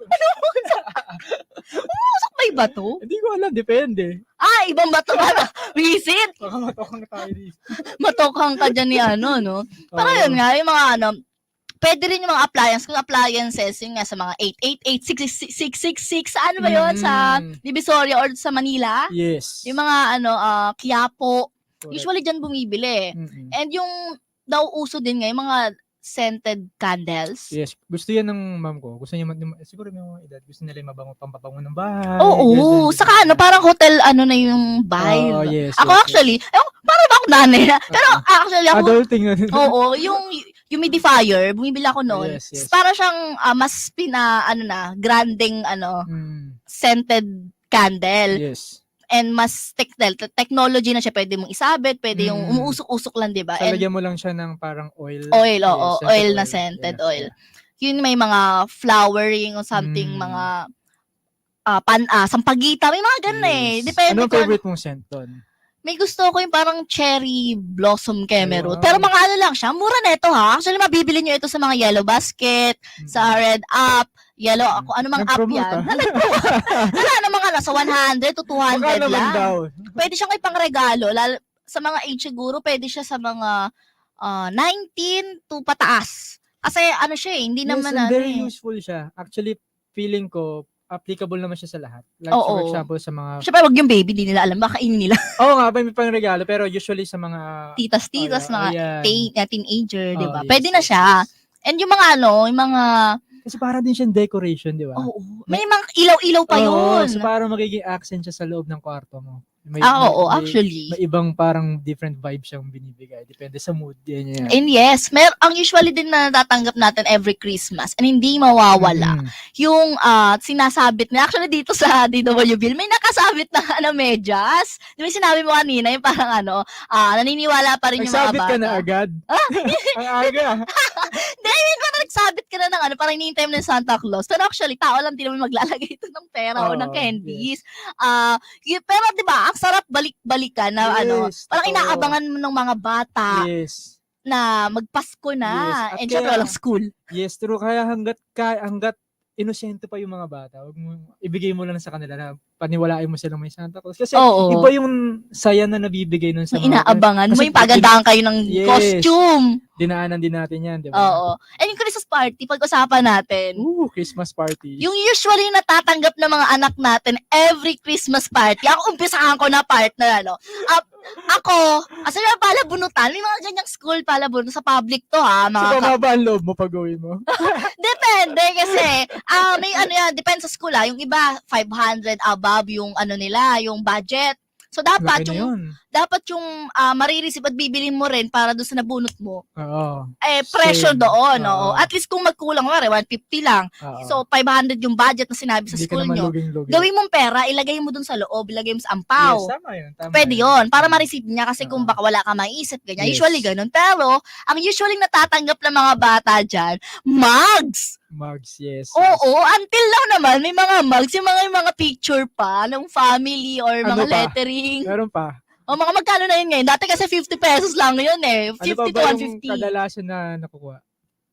ba yung bato? Hindi ko alam. Depende. Ibang bato ba? Visit. Baka matokang tayo dito. Matokang ka dyan ni no? Pero yun nga, yung mga pwede rin yung mga appliances, yung nga sa mga 888-666, ano ba yun? Sa Divisoria or sa Manila? Yes. Yung mga Quiapo. Usually dyan bumibili. And yung daw uso din nga, yung mga scented candles. Yes. Gusto yan ng mom ko. Gusto niya, siguro may mga edad, gusto nila yung pampabango ng bahay. Oo. Saka parang hotel na yung vibe. Yes, ako actually, parang ako nanay na. Pero actually ako, adulting na. Oo. Yung humidifier, bumibili ako noon. Yes. Para siyang mas granding scented candle. Yes. And mas technology na siya, pwede mong isabit, pwede yung umuusok-usok lang, di ba? Lagyan mo lang siya ng parang oil. Oil, oo. Oil na scented oil. Yun may mga flowering or something, mga sampagita, may mga ganun Depende. Anong favorite mong scent doon? May gusto ko yung parang cherry blossom cameroon. Pero mga lang siya, mura na ito ha. Actually, mabibili nyo ito sa mga Yellow Basket, sa Red App, Yellow, ano mang app yan. Mga nasa 100 to 200 lang. Pwede siyang ipangregalo. Sa mga age siguro, pwede siya sa mga 19 to pataas. Kasi siya hindi naman very useful siya. Actually, feeling ko, applicable naman siya sa lahat. Like, for example, sa mga... Siyempre, wag yung baby, di nila alam. Baka kainin nila. Oo nga, may pang regalo. Pero usually sa mga... Titas, mga teenager, di ba? Pwede na siya. And yung mga yung mga... Kasi para din siyang decoration, di ba? Oo. May mga ilaw-ilaw pa yun. So para magiging accent siya sa loob ng kwarto mo. Actually. May ibang parang different vibe siyang binibigay. Depende sa mood. Yan. And yes, ang usually din na natatanggap natin every Christmas and hindi mawawala. Yung sinasabit na, actually dito sa DW Bill, may nakasabit na medyas. Di ba sinabi mo kanina, yung parang naniniwala pa rin yung mga bata. Nagsabit ka na agad? Ang aga. Dahil nagsabit ka na ng parang hinihintay mo ng Santa Claus. Pero actually, tao lang din naman maglalagay ito ng pera o ng candies. Yes. Pero di ba, ang sarap balik-balikan na parang inaabangan mo ng mga bata na magpasko na. Yes. And syempre walang school. Yes, true. Kaya hanggat inosente pa yung mga bata, ibigay mo lang sa kanila na paniwalain mo silang may Santa Claus. Kasi Oo. iba yung saya na nabibigay nun sa Yung inaabangan mo, Kasi yung pagandahan kayo ng Yes. costume. dinaanan din natin yan, di ba? Oo. And yung Christmas party, pag-usapan natin, Christmas party. yung usually natatanggap ng mga anak natin every Christmas party. Ako, umpisahan ko na partner, ano. Ako, asa na palabunutan, may mga ganyang school palabunutan sa public to, ha. So, Mga pababa ang loob mo pag uwi mo? Depende kasi, may ano yan, depende sa school, ha. Yung iba, 500 above yung ano nila, yung budget. So, dapat Laki na yung, yun. marireceive at bibilin mo rin para doon sa nabunot mo. Oo. Presyo Same. doon, Oo. oo. At least kung magkulang, 150 lang. Oo. So, 500 yung budget na sinabi sa Hindi ka school naman nyo. luging-luging. Gawin mong pera, ilagay mo dun sa loob, ilagay mo sa ampaw. Yes, tama yun. Tama Pwede yun. Para ma-receive niya kasi kung Oo. baka wala ka maiisip, ganyan. Yes. Usually ganun. Pero, ang usually natatanggap ng mga bata dyan, mugs. Mugs, yes. Oo, until now naman, may mga mugs, yung mga picture pa ng family or Ano mga pa? lettering. Meron pa. O mga magkano na yun ngayon? Dati kasi 50 pesos lang yun eh. 50 Ano pa to ba yung 150. kadalasan na nakukuha?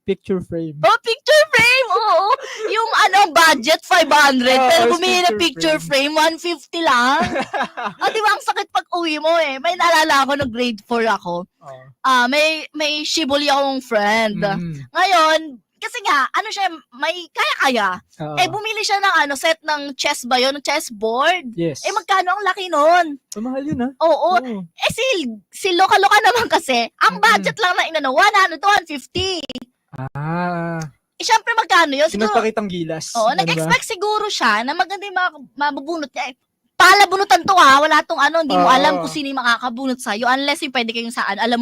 Picture frame. Oh, picture frame! Oo. Yung budget 500, pero Oo, bumili ng picture frame, 150 lang. Di ba, ang sakit pag uwi mo eh. May naalala ako no grade 4 ako. Oo. May shibuli akong friend. Mm. Ngayon, kasi nga, siya, may kaya-kaya. Oo. Bumili siya ng set ng chess ba yun? Ng chessboard. Yes. Magkano ang laki nun? Mahal yun, ha? Oo. Oo. Si Loka-Loka naman kasi, ang budget lang na 100 to 150. Syempre magkano yun? Siguro, Pinagpakitang gilas. Oo, Ano ba? nag-expect siguro siya na maganda yung mabubunot niya. Palabunutan to wala tong hindi mo Oo. alam kung sino yung makakabunot sa'yo unless yung pwede kayong saan, alam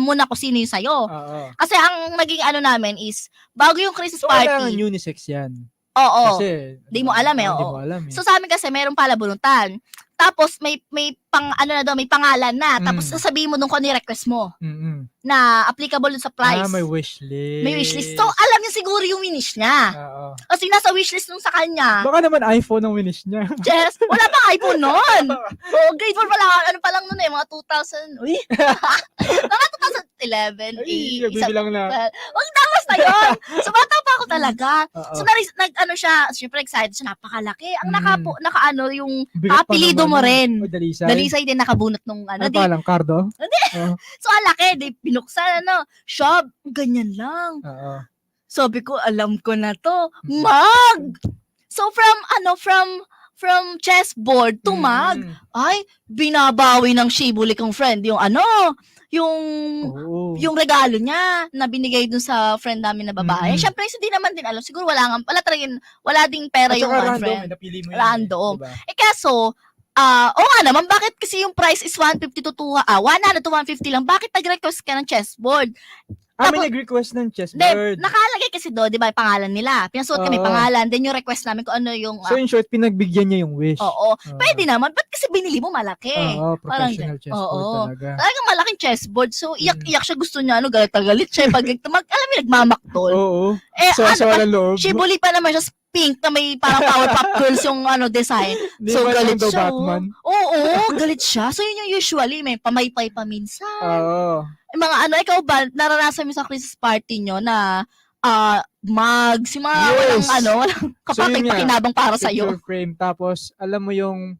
mo na kung sino yung sa'yo. Oo. Kasi ang maging namin is, bago yung Christmas So, kailangan party, unisex yan. oo. Kasi, Di mo alam eh, Di oo. mo alam eh. So sa amin kasi mayroong palabunutan. Tapos may may pangalan na. Tapos Mm. sasabihin mo nung kung ano yung request mo Mm-mm. na applicable dun sa price. May wishlist. May wishlist. So alam niya siguro yung winish niya. Oo. Kasi nasa wishlist nung sa kanya. Baka naman iPhone ang winish niya. Jess, wala pang iPhone noon. Grade 4 pa lang, pa lang noon mga 2000. Uy. Mga 2011, Ay, 8, nagbibilang na. Wag na, basta yun. So, bata pa ako talaga. Oo. So, siya, syempre excited siya, napakalaki. Ang yung Bigat pa apelido naman mo yun. rin. Oy, Dalisay. Dalisay din nakabunot nung Ano di. pa lang, Cardo? Oo. So, ang laki, di binuksan, shop, ganyan lang. Oo. Sabi ko, alam ko na to. Mm. Mug! So, from chessboard to mug, Mm. ay, binabawi ng shibuli kong friend yung Oo. yung regalo niya na binigay dun sa friend namin na babae. Mm-mm. Syempre, hindi naman din alam. Siguro wala ding pera At yung saka one random, friend. napili mo yun. Random. Diba? Kaso, oo nga naman, bakit kasi yung price is 100 to 150 lang? Bakit nag-request ka ng chessboard? May nag-request ng chessboard. Nakalagay kasi do, di ba, yung pangalan nila. Pinasuot kami Oo. pangalan, then yung request namin kung ano yung... So, in short, pinagbigyan niya yung wish. oo. Pwede naman, ba't kasi binili mo malaki? Oo, Parang professional gan- chessboard oo. talaga. Talagang malaking chessboard. So, iyak-iyak siya. Gusto niya, galit na galit siya. Alam mo, nagmamaktol. Oo. So, So, walang loob. shibuli pa naman siya, pink na may parang Powerpuff Girls yung design. Di So, ba galit lang daw siya. Batman? Oo, galit siya. So, yun yung usually, may pamaypay pa minsan. Oo. Yung mga ikaw ba, naranasan mo sa Christmas party nyo na mugs, yung mga Yes. walang So, yun nga. kapakinabang para sa'yo. Picture frame. Tapos, alam mo yung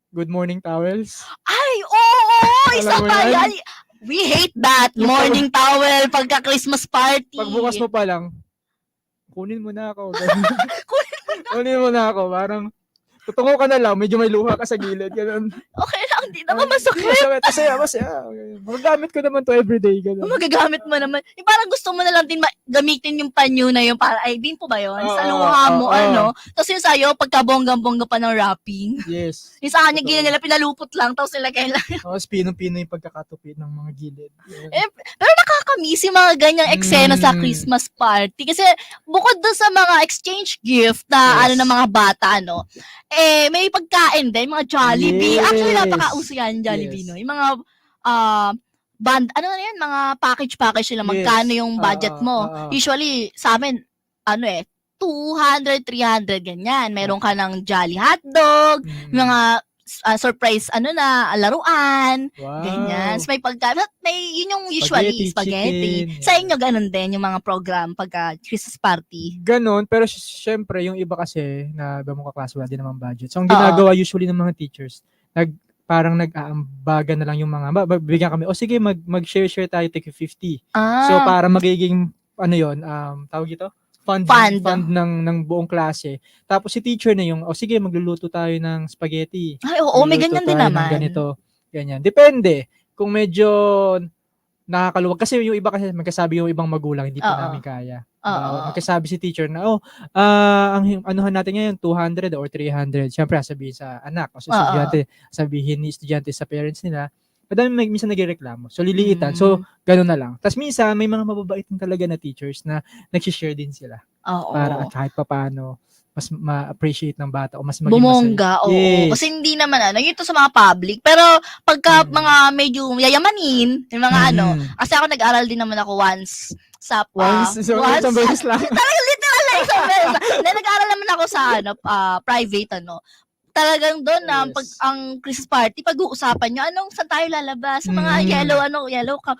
good morning towels? Ay, oo, isa Alam mo pa yan? yan. We hate that. Yung Morning towel, pagka-Christmas party. Pagbukas mo pa lang, kunin mo na ako. Kunin mo na ako. Parang, tutungo ka na lang, medyo may luha ka sa gilid. Ganun. Okay lang, di naman masakit. Masaya. Magagamit ko naman to everyday. Ganun. Magagamit mo naman. Yung parang gusto mo na lang din gamitin yung panyo na yung para, ay, din po ba yun? Sa luha mo, Tapos yung sa'yo, pagka-bonggang-bongga pa ng wrapping. Yes. Yung sa kanya, Totoo. gina nila, pinalupot lang, tapos nilagay lang. Tapos pinong-pino yung pagkakatupid ng mga gilid. Pero nakakamiss yung mga ganyang eksena sa Mm. Christmas party. Kasi bukod doon sa mga exchange gift na Yes. ng mga bata, may pagkain din, mga Jollibee. Yes. Actually, napaka-uso yan, Jollibee, Yes. Yung mga mga package nila, Yes. magkano yung budget mo. Oo. Usually, sa amin, 200, 300, ganyan. Meron ka ng Jolly hotdog, Mm. mga surprise laruan, Wow. ganyan. So, yun yung usually, spaghetti. chicken, Sa yeah. inyo, ganun din yung mga program pagka Christmas party. Ganon, pero syempre, yung iba kasi, na iba mong kaklase, wala din naman budget. So, ang ginagawa usually ng mga teachers, parang nag-aambaga na lang yung mga, bigyan kami, sige, mag-share tayo, take 50. So, para magiging, tawag ito? Fund ng buong klase. Tapos si teacher na yung, sige, magluluto tayo ng spaghetti. Ay, oo, may Magluluto ganyan din tayo ng naman. ganito, ganyan. Depende. Kung medyo nakakaluwag. Kasi yung iba kasi magkasabi yung ibang magulang, hindi pa namin kaya. Magkasabi si teacher na, ang anuhan natin ngayon, 200 or 300. Siyempre, sabihin sa anak o sa estudyante, sabihin ni estudyante sa parents nila, madami minsan nagreklamo. So, liliitan. So, gano'n na lang. Tapos minsan, may mga mababait din talaga na teachers na nag-share din sila. Para at kahit papaano, mas ma-appreciate ng bata o mas maging Bumongga, masaya. oo. Yes. Kasi hindi naman, yun to sa mga public. Pero, pagka mga medyo yayamanin, yung mga kasi ako nag-aral din naman ako once sa, Isang beses lang. literal na isang beses. Nag-aral naman ako sa, private, talagang doon pag ang Christmas party pag-uusapan nyo saan tayo lalabas sa mga yellow cup.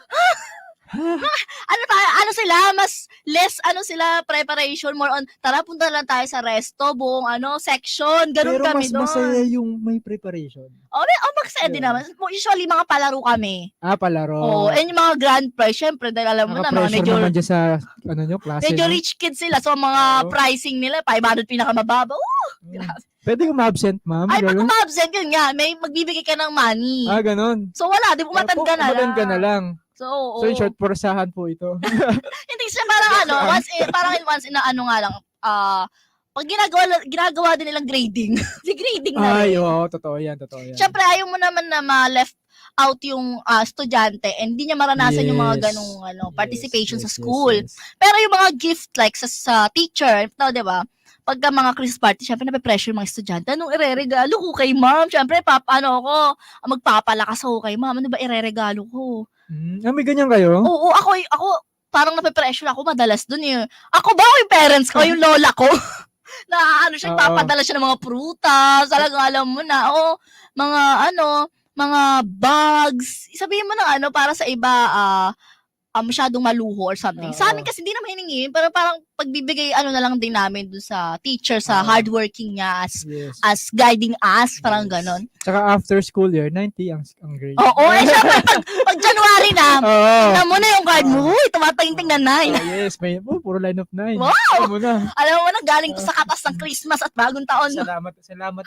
Sila mas less sila preparation, more on tara punta lang tayo sa resto, buong section, ganun pero kami doon. Pero mas masaya yung may preparation. Magsaya din naman. Usually mga palaro kami. Palaro. And yung mga grand prize, syempre dahil alam mo na mga medyo naman dyan sa klase. medyo rich kids sila, so mga pricing nila 500 pinakamababa. Grabe. Pwede kung ma-absent, ma'am. Ay, pag uma-absent yun nga, may magbibigay ka ng money. Ganon. So wala, di umatad ka na lang. Umatad ka na lang. So, So, in short, purasahan po ito. hindi siya parang once in a nga lang, pag ginagawa din nilang grading, grading na rin. Totoo yan. Siyempre, ayaw mo naman na ma-left out yung estudyante and hindi niya maranasan yung mga ganong participation sa school. Yes. Pero yung mga gift like sa teacher, di ba? Pagka mga Christmas party, syempre nape-pressure yung mga estudyante. Anong ireregalo ko kay ma'am? Syempre, magpapalakas ako kay ma'am. Ano ba ireregalo ko? May ganyan kayo? Oo, ako parang nape-pressure ako madalas dun eh. Ako ba o yung parents ko, yung lola ko? Na papadala siya ng mga prutas, talagang alam mo na, mga bags. Sabihin mo na para sa iba, masyadong maluho or something. Sa amin kasi hindi naman hiningi, pero parang pagbibigay na lang din namin dun sa teacher, sa hardworking niya as guiding us, parang ganon. Tsaka after school year, 90 ang grade. Oo, syempre pag January na, tingnan mo na yung card mo, tumatingting na 9. Yes, may puro line of 9. Wow! Alam mo na, galing to sa katas ng Christmas at bagong taon. Salamat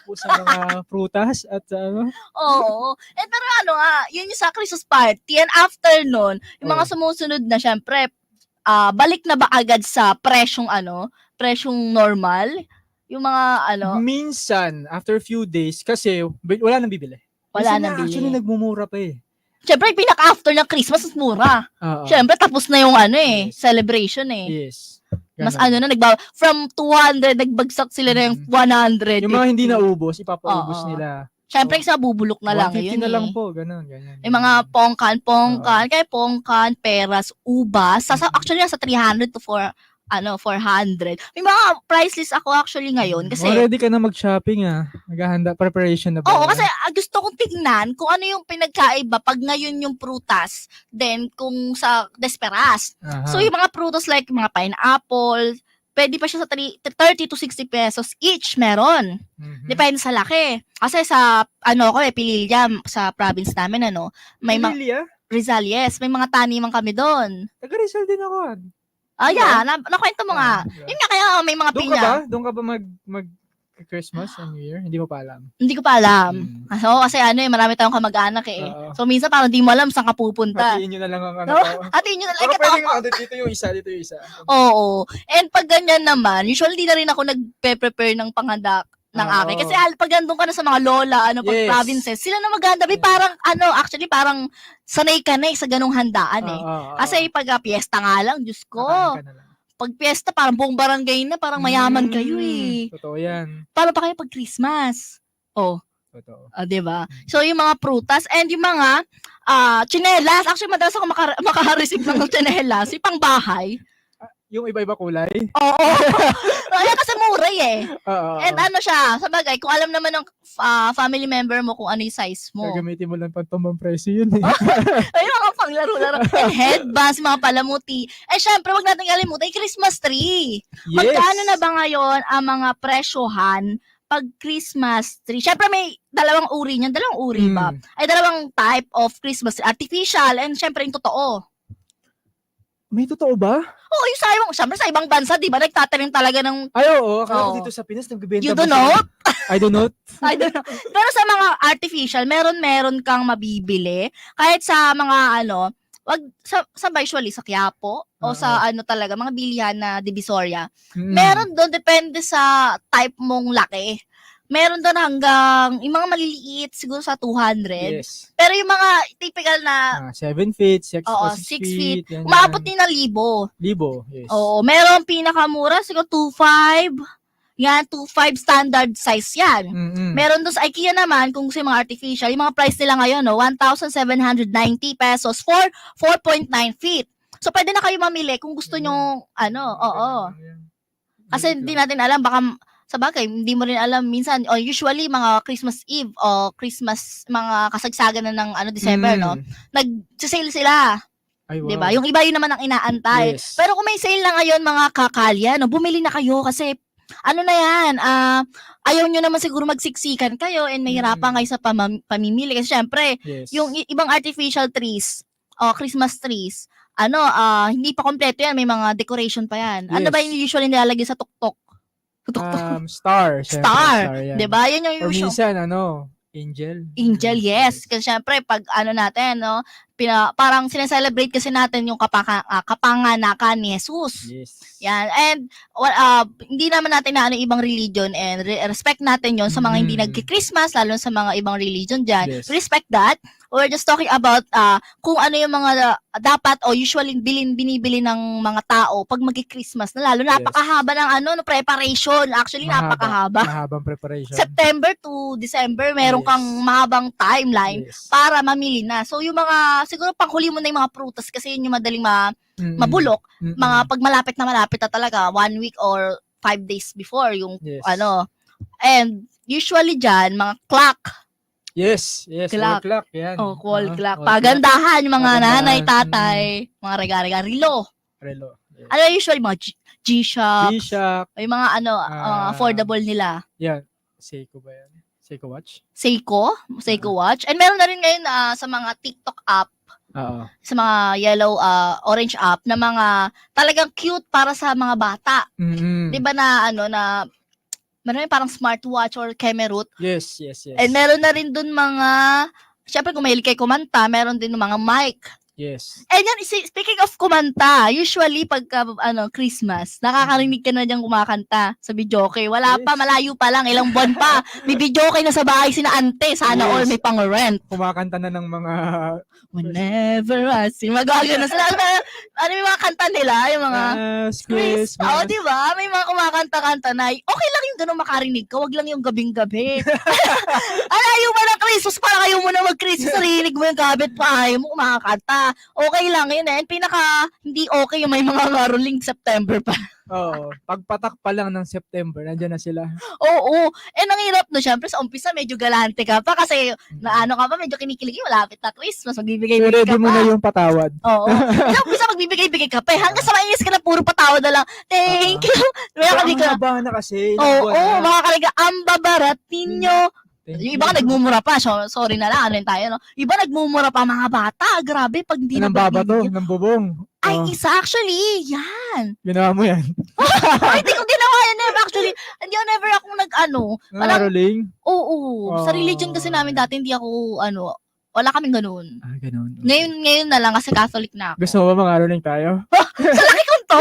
po sa mga prutas at Oo. Pero yun yung sa Christmas party. And after nun, yung mga sumusunod na, syempre, balik na ba agad sa presyong normal? Yung mga minsan, after a few days, kasi wala nang bibili. Wala nang bibili. Actually, nagmumura pa eh. Siyempre, pinaka-after ng Christmas, mas mura. Siyempre, tapos na yung celebration eh. Yes. Mas from 200, nagbagsak sila na yung 100. Yung mga hindi naubos, ipapaubos nila. Siyempre, isa bubulok na lang. 150 na lang po, ganun. Yung mga pongkan, kaya pongkan, peras, ubas, actually, nasa 300 to 400. May mga price list ako actually ngayon kasi ready ka na mag-shopping Maghahanda, preparation na ba? Oo, kasi gusto kong tignan kung ano yung pinagkaiba pag ngayon yung prutas, then kung sa Desperas. So yung mga prutas like mga pineapple, pwede pa siya sa 30 to 60 pesos each meron. Depende sa laki. Kasi sa Pililla, sa province namin may Pililla? Rizal, yes. May mga taniman kami doon. Taga Rizal din ako. Nakwento mo nga. Yun nga, kaya may mga pinya. Doon ka ba mag-Christmas and New Year? Hindi mo pa alam? Hindi ko pa alam. Kasi marami tayong kamag-anak eh. So, minsan parang di mo alam saan ka pupunta. Hatiin nyo na lang ang Hatiin nyo na lang. Pero pwede dito yung isa. Oo. And pag ganyan naman, usually di na rin ako nagpe-prepare ng panghanda ng akin. Kasi pag nandun ka na sa mga lola, pag provinces, sila na maghanda. Parang, actually, parang sanay ka na sa ganung handaan eh. Kasi pag piyesta nga lang, Diyos ko. Pag piyesta, parang buong barangay na, parang mayaman kayo eh. Totoo yan. Paano pa kayo pag Christmas? Totoo. Diba? So, yung mga prutas and yung mga tsinelas. Actually, madalas ako makareceive ng tsinelas. Yung pang bahay. Yung iba-iba kulay. Oo. Kaya kasi mura eh. Oo. And ano siya, sabagay, kung alam naman ng family member mo kung ano yung size mo. Gagamitin mo lang pang presyo yun eh. Ay, mga panglaro-laro. And headbands, mga palamuti. Eh, syempre, wag natin kalimutan yung Christmas tree. Yes. Magkano na ba ngayon ang mga presyohan pag Christmas tree? Syempre, may dalawang uri niyan. Dalawang uri ba? Ay, dalawang type of Christmas tree. Artificial and syempre yung totoo. May totoo ba? Oo, yung syempre sa ibang bansa, di ba, nagtatanim talaga ng, Ay, oo. Akala ko Oo. dito sa Pinas, nagbibenta you ba don't sila? know? I don't know. I don't know. Pero sa mga artificial, meron kang mabibili. Kahit sa mga wag sa usually sa Quiapo o sa talaga mga bilihan na Divisoria. Meron doon depende sa type mong laki. Meron doon hanggang yung mga maliliit siguro sa 200. Yes. Pero yung mga typical na 7 feet, 6 6 feet, yan, umabot din ng 1,000. Libo, yes. Oo, meron pinakamura siguro 2,500. Yan, 2,500 standard size yan. Meron doon sa IKEA naman, kung gusto yung mga artificial, yung mga price nila ngayon, 1,790 pesos for 4.9 feet. So, pwede na kayo mamili kung gusto nyo, Kasi hindi natin alam, baka, sabagay, hindi mo rin alam, minsan, usually, mga Christmas Eve, o Christmas, mga kasagsagan na ng, December, no? Nag-sale sila. Ay, wow. Diba? Yung iba yun naman ang inaantay. Yes. Pero kung may sale na ngayon, mga kakalya, bumili na kayo kasi ano na yan, ayaw nyo naman siguro magsiksikan kayo and mahirapan kayo sa pamimili. Kasi syempre, Yes. yung ibang artificial trees, o Christmas trees, hindi pa kompleto yan, may mga decoration pa yan. Ano Yes. ba yung usually nilalagay sa tuktok? Star. Syempre, Star. yan. Diba? Yan yung Or usual. minsan, angel. Angel, yes. Kasi syempre, pag natin, no, parang sineselebrate kasi natin yung kapanganakan ni Jesus. Yes. Yan. And, hindi naman natin na ibang religion and respect natin yon sa mga hindi nagki-Christmas, lalo sa mga ibang religion dyan. Yes. Respect that. We're just talking about kung ano yung mga dapat o usually binibili ng mga tao pag magi-Christmas na lalo. Napakahaba ng preparation. Actually, napakahaba. Mahabang preparation. September to December, meron Yes. kang mahabang timeline Yes. para mamili na. So, yung mga, siguro panghuli mo na yung mga prutas kasi yun yung madaling mabulok. Mga pag malapit na talaga, 1 week or 5 days before yung Yes. And usually dyan, mga clock. Yes. Clock. Wall clock. Yan. Wall clock. Wall Pagandahan, yung mga Pagandahan. nanay, tatay, mga rega-rega, relo. Relo. Yes. Ano usually, mga G-Shock, G-Shock. yung mga affordable nila. Yan. Seiko ba yan? Seiko watch? Seiko Watch. And meron na rin ngayon sa mga TikTok app, Oo. sa mga yellow, orange app, na mga talagang cute para sa mga bata. Di ba na meron yung parang smartwatch or Kemerut. Yes. And meron na rin dun mga, syempre kung mahilig kayo kumanta, meron din mga mic. Yes. And yan, speaking of kumanta, usually pagka Christmas, nakakarinig ka na diyang kumakanta sa videoke. Wala pa, malayo pa lang, ilang buwan pa. May videoke na sa bahay sina ante, sana Yes. all may pang-rent. Kumakanta na ng mga Whenever I see, magagano sila. Ano yung mga kanta nila? Yung mga Christmas. Oo, di ba? May mga kumakanta-kanta na, okay lang yung ganun makarinig ka, wag lang yung gabing-gabi. Alayo mo na Christmas, parang ayaw mo na mag-Christmas, narinig mo yung gabit pa, ayaw mo kumakanta. Okay lang yun eh. Pinaka, hindi okay yung may mga caroling September pa. Oo. Pagpatak pa lang ng September, nandiyan na sila. Oo. Ang hirap no, syempre sa umpisa medyo galante ka pa kasi naano ka pa, medyo kinikilig, malapit na Christmas, magbibigay-bigay Ready ka mo pa. na yung patawad. Oo. Sa umpisa magbibigay-bigay ka pa. Hanggang sa mainis ka na puro patawad na lang. Thank you. Kaya Ang haba na kasi. Oo, ilang buwan na. mga kaliga, ang babarat ninyo. Thank Yung iba you. nagmumura pa. Sorry na lang, ano yun tayo, no? Iba nagmumura pa, mga bata. Grabe, pag hindi na Ng baba to, bibigyan. ng bubong. Ay, Oh, isa actually. Yan. ginawa mo yan. Ay, hindi ko ginawa yan. Actually, hindi ako never akong Walang- Caroling? Oo. Sa Oh. religion kasi namin dati, hindi ako, wala kaming ganun. Ganun. Ngayon na lang kasi Catholic na ako. Gusto mo ba mag-caroling tayo? Sa laki ko to,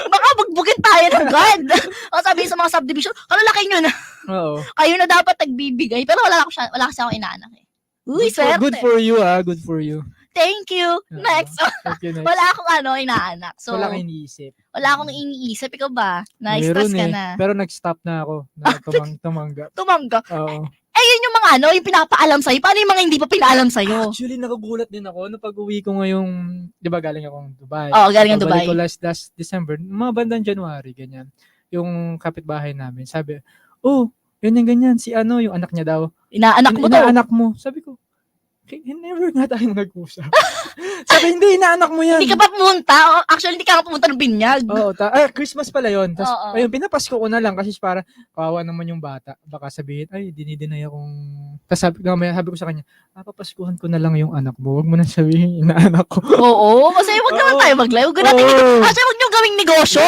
baka bugbugin tayo ng God. O sabi sa mga subdivision, laki nyo na. Oo. Kayo na dapat nagbibigay. Pero wala kasi ako inaanak eh. Uy, swerte. Good for you, Good for you. Thank you. Next. Thank you, next. Wala akong inaanak. So, Wala kang iniisip. wala akong iniisip. Ikaw ba? Na-stress Meron ka eh. na. Pero nag-stop na ako. Na tumanggap. Tumanggap. Oo. yun yung mga yung pinapaalam sa'yo. Paano yung mga hindi pa pinaalam sa'yo? Actually, nagugulat din ako no pag-uwi ko ngayong, 'di ba, galing akong Dubai. Oo, galing ng Dubai. Pagbalik ko last December, mga bandang January, ganyan. Yung kapitbahay namin, sabi, "Oh, ganyan, si yung anak niya daw. Inaanak mo to. Inaanak mo." Sabi ko, never nga tayong nag-usap. Sabi, hindi, inaanak mo yan. Hindi ka pa pumunta. Actually, hindi ka nga pumunta ng binyag. Oo, Christmas pala yun. Tapos, Oo. ayun, pinapasko ko na lang kasi para kawawa naman yung bata. Baka sabihin, ay, dinidinay akong... Tapos sabi ko sa kanya, papapaskuhan ko na lang yung anak mo. Huwag mo na sabihin, inaanak ko. Oo, kasi wag naman tayo mag-live. Wag natin actually, wag nyo gawing negosyo.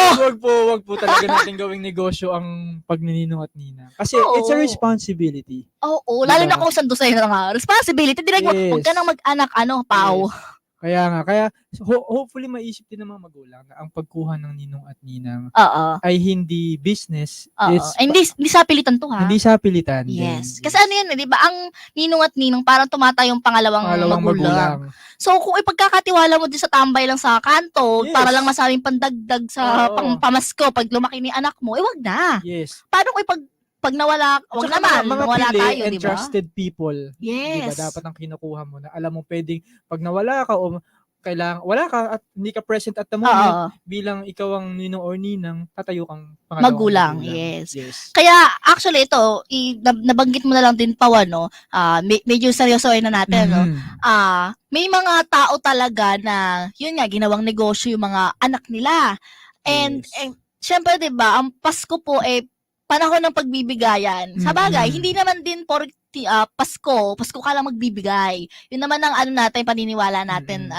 Wag po talaga natin gawing negosyo ang pagnininong at ninang. Kasi Oo. it's a responsibility. Oo, lalo Diba? na kung sando sa'yo na nga. Responsibility. Huwag ka nang mag-anak, pao. Yes. Kaya hopefully maisip din ng mga magulang na ang pagkuha ng ninong at ninang Oo. ay hindi business. Oo. Hindi sa pilitan to, ha? Hindi sa pilitan. Yes. din. Kasi yan, di ba? Ang ninong at ninong parang tumatayong pangalawang magulang. So, kung ipagkakatiwala mo din sa tambay lang sa kanto, Yes. para lang masabing pandagdag sa Oo. pamasko pag lumaki ni anak mo, wag na. Yes. Paano kung pag nawala, wag Tsaka naman, mga nawala pili tayo, and di ba? trusted people. Yes. Diba? Dapat ang kinukuha mo na alam mo pwedeng pag nawala ka o wala ka at hindi ka present at the moment Oo. bilang ikaw ang ninong or ninang, tatayo kang Magulang, pangalawang yes. Kaya actually ito, nabanggit mo na lang din medyo seryosoin na natin, no? Mhm. May mga tao talaga na yun nga ginawang negosyo yung mga anak nila. And Yes. syempre 'di ba, ang Pasko po panahon ng pagbibigayan. Sa bagay, Mhm. hindi naman din Pasko ka lang magbibigay. Yun naman ang natin, paniniwala natin,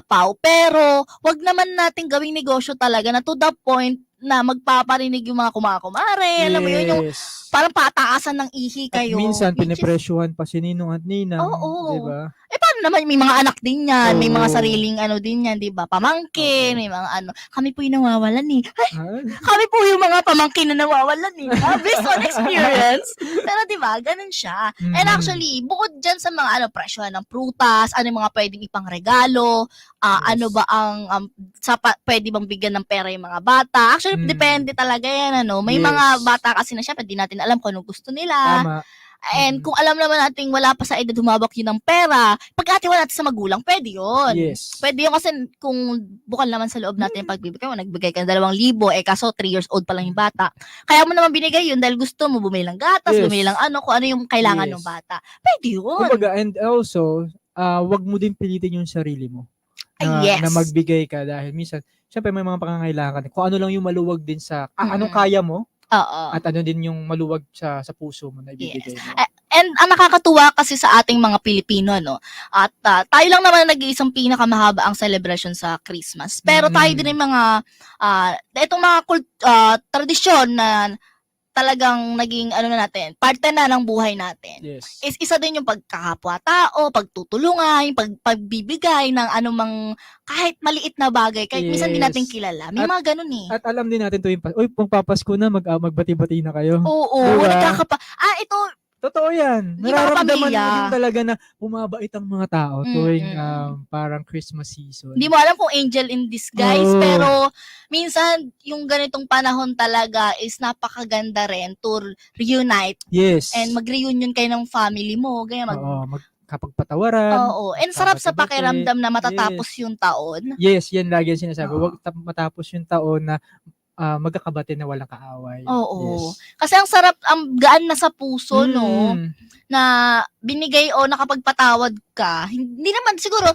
Pao. Pero, wag naman natin gawing negosyo talaga na to the point na magpaparinig yung mga kumakumare. Alam mo yun, yung Yes. parang pataasan ng ihi At kayo. minsan, which is- pinipresyuhan pa si ninong at ninang. Oo. Diba? paano naman, may mga anak din yan, may mga Oo. sariling din yan, di ba? Pamangkin, may mga kami po yung nawawalan eh. Ah, Kami po yung mga pamangkin na nawawalan eh. Based on experience. Pero di ba, ganun siya. And Mhm. actually, bukod dyan sa mga presyohan ng prutas, ano yung mga pwedeng ipang regalo, Yes. ano ba ang pwede bang bigyan ng pera yung mga bata. Actually, depende talaga yan, May Yes. mga bata kasi na syempre, di natin alam kung anong gusto nila. Tama. And kung alam naman natin wala pa sa edad humawak yun ng pera, pagkatiwala natin sa magulang, pwede yun. Yes. Pwede yun kasi kung bukal naman sa loob natin yung pagbibigay mo, nagbigay ka ng 2,000, kaso 3 years old pa lang yung bata. Kaya mo naman binigay yun dahil gusto mo bumili ng gatas, Yes. bumili ng kung ano yung kailangan Yes. ng bata. Pwede yun. Kumbaga, and also, wag mo din pilitin yung sarili mo. Yes. Na magbigay ka dahil minsan, syempre may mga pangangailangan. Kung ano lang yung maluwag din sa, anong Mm-mm. kaya mo, Oo. at ano din yung maluwag sa puso mo na ibibigay mo. And ang nakakatuwa kasi sa ating mga Pilipino, at tayo lang naman nag-iisang pinakamahaba ang celebration sa Christmas. Pero tayo din yung mga, itong mga tradisyon na talagang naging, natin, parte na ng buhay natin. Yes. Is isa din yung pagkakapwa-tao, pagtutulungan, yung pagbibigay ng anumang kahit maliit na bagay, kahit minsan di Yes. natin kilala. May mga ganun eh. At alam din natin tuwing magpapasko na, magbati-bati na kayo. Oo, Diba? ito, Totoo yan. Yung mga Nararamdaman mo pamilya. din talaga na bumabait ang mga tao tuwing Mm-mm. parang Christmas season. hindi mo alam kung angel in disguise, Oo. pero minsan yung ganitong panahon talaga is napakaganda rin to reunite Yes. and mag-reunion kayo ng family mo, ganyan Kapagpatawaran. Oo, and sarap sa Kapag-bati. pakiramdam na matatapos yung taon. Yes, yan lagi ang sinasabi. Oo. Huwag matapos yung taon na magkakabati na walang kaaway. Oo. Yes. Kasi ang sarap, ang gaan na sa puso, Mm. na binigay o nakapagpatawad ka. Hindi naman siguro,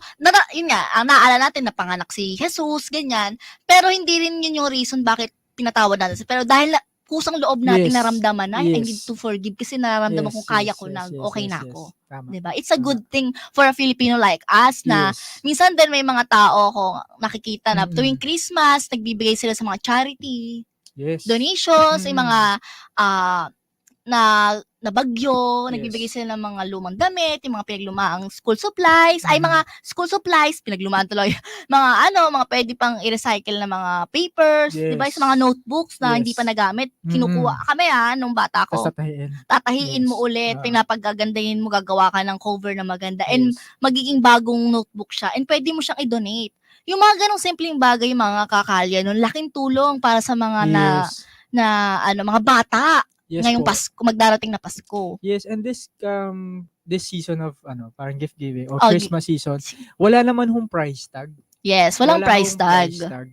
yun nga, ang naalala natin na panganak si Jesus, ganyan. Pero hindi rin yun yung reason bakit pinatawad natin. Pero dahil kusang loob natin Yes. naramdaman na, I Yes. need to forgive kasi nararamdaman Yes, kong kaya yes, ko yes, na yes, okay yes, na yes. ako. Tama. Diba? It's a good thing for a Filipino like us na Yes. minsan din may mga tao ko nakikita na Mm. tuwing Christmas, nagbibigay sila sa mga charity, Yes. donations, yung Mm. mga na bagyo, Yes. nagbibigay sila ng mga lumang damit, yung mga pinaglumaang school supplies, ay mga school supplies, pinaglumaan tuloy, mga pwede pang i-recycle na mga papers, Yes. di ba, sa mga notebooks na Yes. hindi pa nagamit, kinukuha kami nung bata ko. Tapos tatahiin. Tatahiin Yes. mo ulit, Ah. pinapagagandahin mo, gagawa ka ng cover na maganda, and Yes. magiging bagong notebook siya, and pwede mo siyang i-donate. Yung mga ganong simpleng bagay, mga kakalya, nun, laking tulong para sa mga Yes. mga bata. Yes ngayong po. Pasko, magdarating na Pasko. Yes, and this season of parang gift giving or Oh, Christmas season, wala naman hong price tag. Yes, walang price hong tag. price tag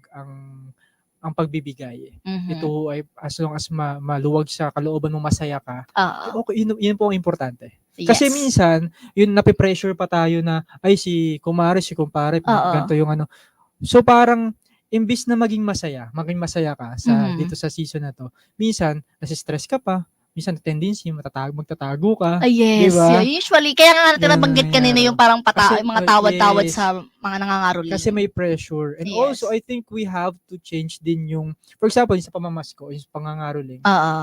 ang pagbibigay. Mhm. Ito ay as long as maluwag sa kalooban mo, masaya ka. Oo. Okay, yun po ang importante. Kasi Yes. minsan, yun nape-pressure pa tayo na ay si kumare, si kumpare, Oo. ganito yung ano. So parang imbis na maging masaya ka sa Mhm. dito sa season na to, minsan nasi-stress ka pa, minsan tendency magtatago ka. Yes, Diba? yeah, usually kaya nga natin Yan ang nabanggit kanina nangyayari. yung parang Kasi, mga tawad-tawad yes. sa mga nangangaroling. Kasi may pressure. And Yes. also, I think we have to change din yung, for example, yung sa pamamasko, yung pangangaroling. Oo.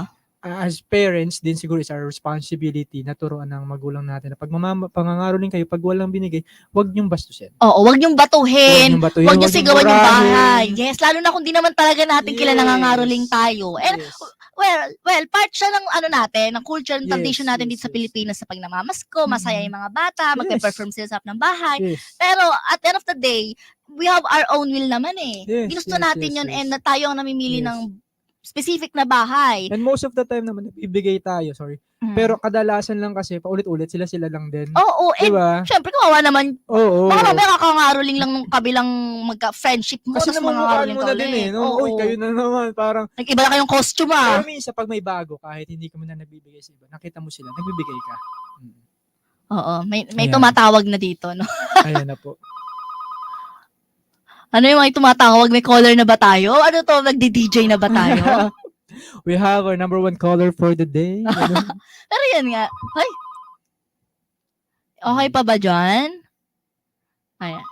As parents, din siguro is our responsibility na turuan ng magulang natin na pag pangangaroling kayo, pag walang binigay, wag niyong bastusin. Oo, wag niyong batuhin. Wag niyo sigawan yung murahin. bahay. Yes, lalo na kung di naman talaga natin kilala Yes. nangangaroling tayo. And Yes. well, part siya ng ano natin, ng culture and Yes, tradition natin yes, dito sa yes. Pilipinas sa pag namamasko, masaya yung mga bata, Yes. magpe-perform sila sa harap ng bahay. Yes. Pero at the end of the day, we have our own will naman eh. Yes, Ginusto yes, natin yes, yun yes. and na tayo ang namimili Yes. ng specific na bahay. And most of the time naman, ibigay tayo, sorry. Pero kadalasan lang kasi, paulit-ulit, sila lang din. Oo, and Diba? syempre kawawa naman. Oo. Baka mamaya kakangaroling lang nung kabilang magka-friendship mo. Kasi Tapos namumukhaan mangangaroling mo ka na din ulit. eh. No? Oo. Uy, kayo na naman. Parang, Nag-iba na kayong costume pero minsan pag may bago, kahit hindi ka mo na nagbibigay sa iba, nakita mo sila, nagbibigay ka. Oo, may Ayan. tumatawag na dito, no? Ayan na po. Ano yung mga tumatawag? May caller na ba tayo? Ano to? Nagdi-DJ na ba tayo? We have our number one caller for the day. Pero yan nga. Ay. Okay pa ba dyan? Ayan.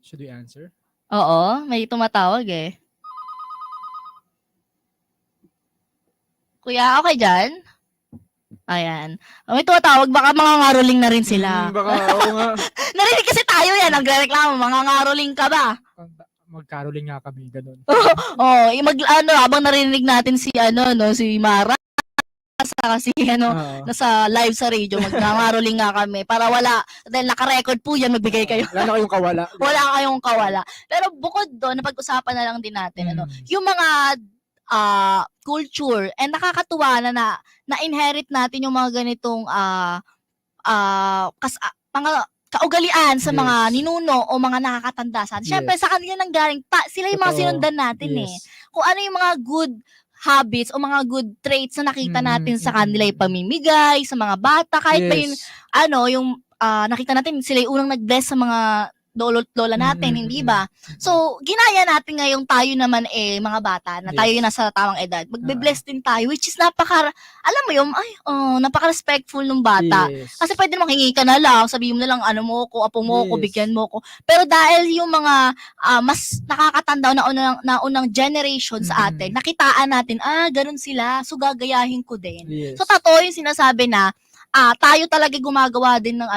Should we answer? Oo, may tumatawag eh. Kuya, okay dyan? Ayan. May tumatawag, baka mga ngaroling na rin sila. Baka, oo nga. Narinig kasi tayo yan, nagre-reklamo, mga ngaroling ka ba? Mag-caroling nga kami, ganun. Oh, habang narinig natin si si Mara sa nasa live sa radio, magngangaroling nga kami para wala, dahil naka-record po yan, magbigay kayo. Wala na kayong kawala. Wala kayong kawala. Pero bukod doon, napag-usapan na lang din natin, yung mga culture, and nakakatuwa na inherit natin yung mga ganitong mga kaugalian sa mga ninuno o mga nakakatanda sa atin. Siyempre, sa kanila nanggaling, sila yung mga sinundan natin eh. Kung ano yung mga good habits o mga good traits na nakita natin sa kanila, yung pamimigay, sa mga bata, kahit pa yun, yung nakita natin, sila yung unang nag-bless sa mga lola natin, hindi ba? So, ginaya natin ngayong tayo naman mga bata, na tayo yung nasa tamang edad. Magbe-bless din tayo, which is alam mo yung, napaka-respectful ng bata. Yes. Kasi pwede namang hingi ka na lang, sabihin mo na lang, mo ko, apo mo ko, bigyan mo ko. Pero dahil yung mga mas nakakatanda na unang generation sa atin, nakitaan natin, ganun sila, so gagayahin ko din. Yes. So, totoo yung sinasabi na, tayo talaga gumagawa din ng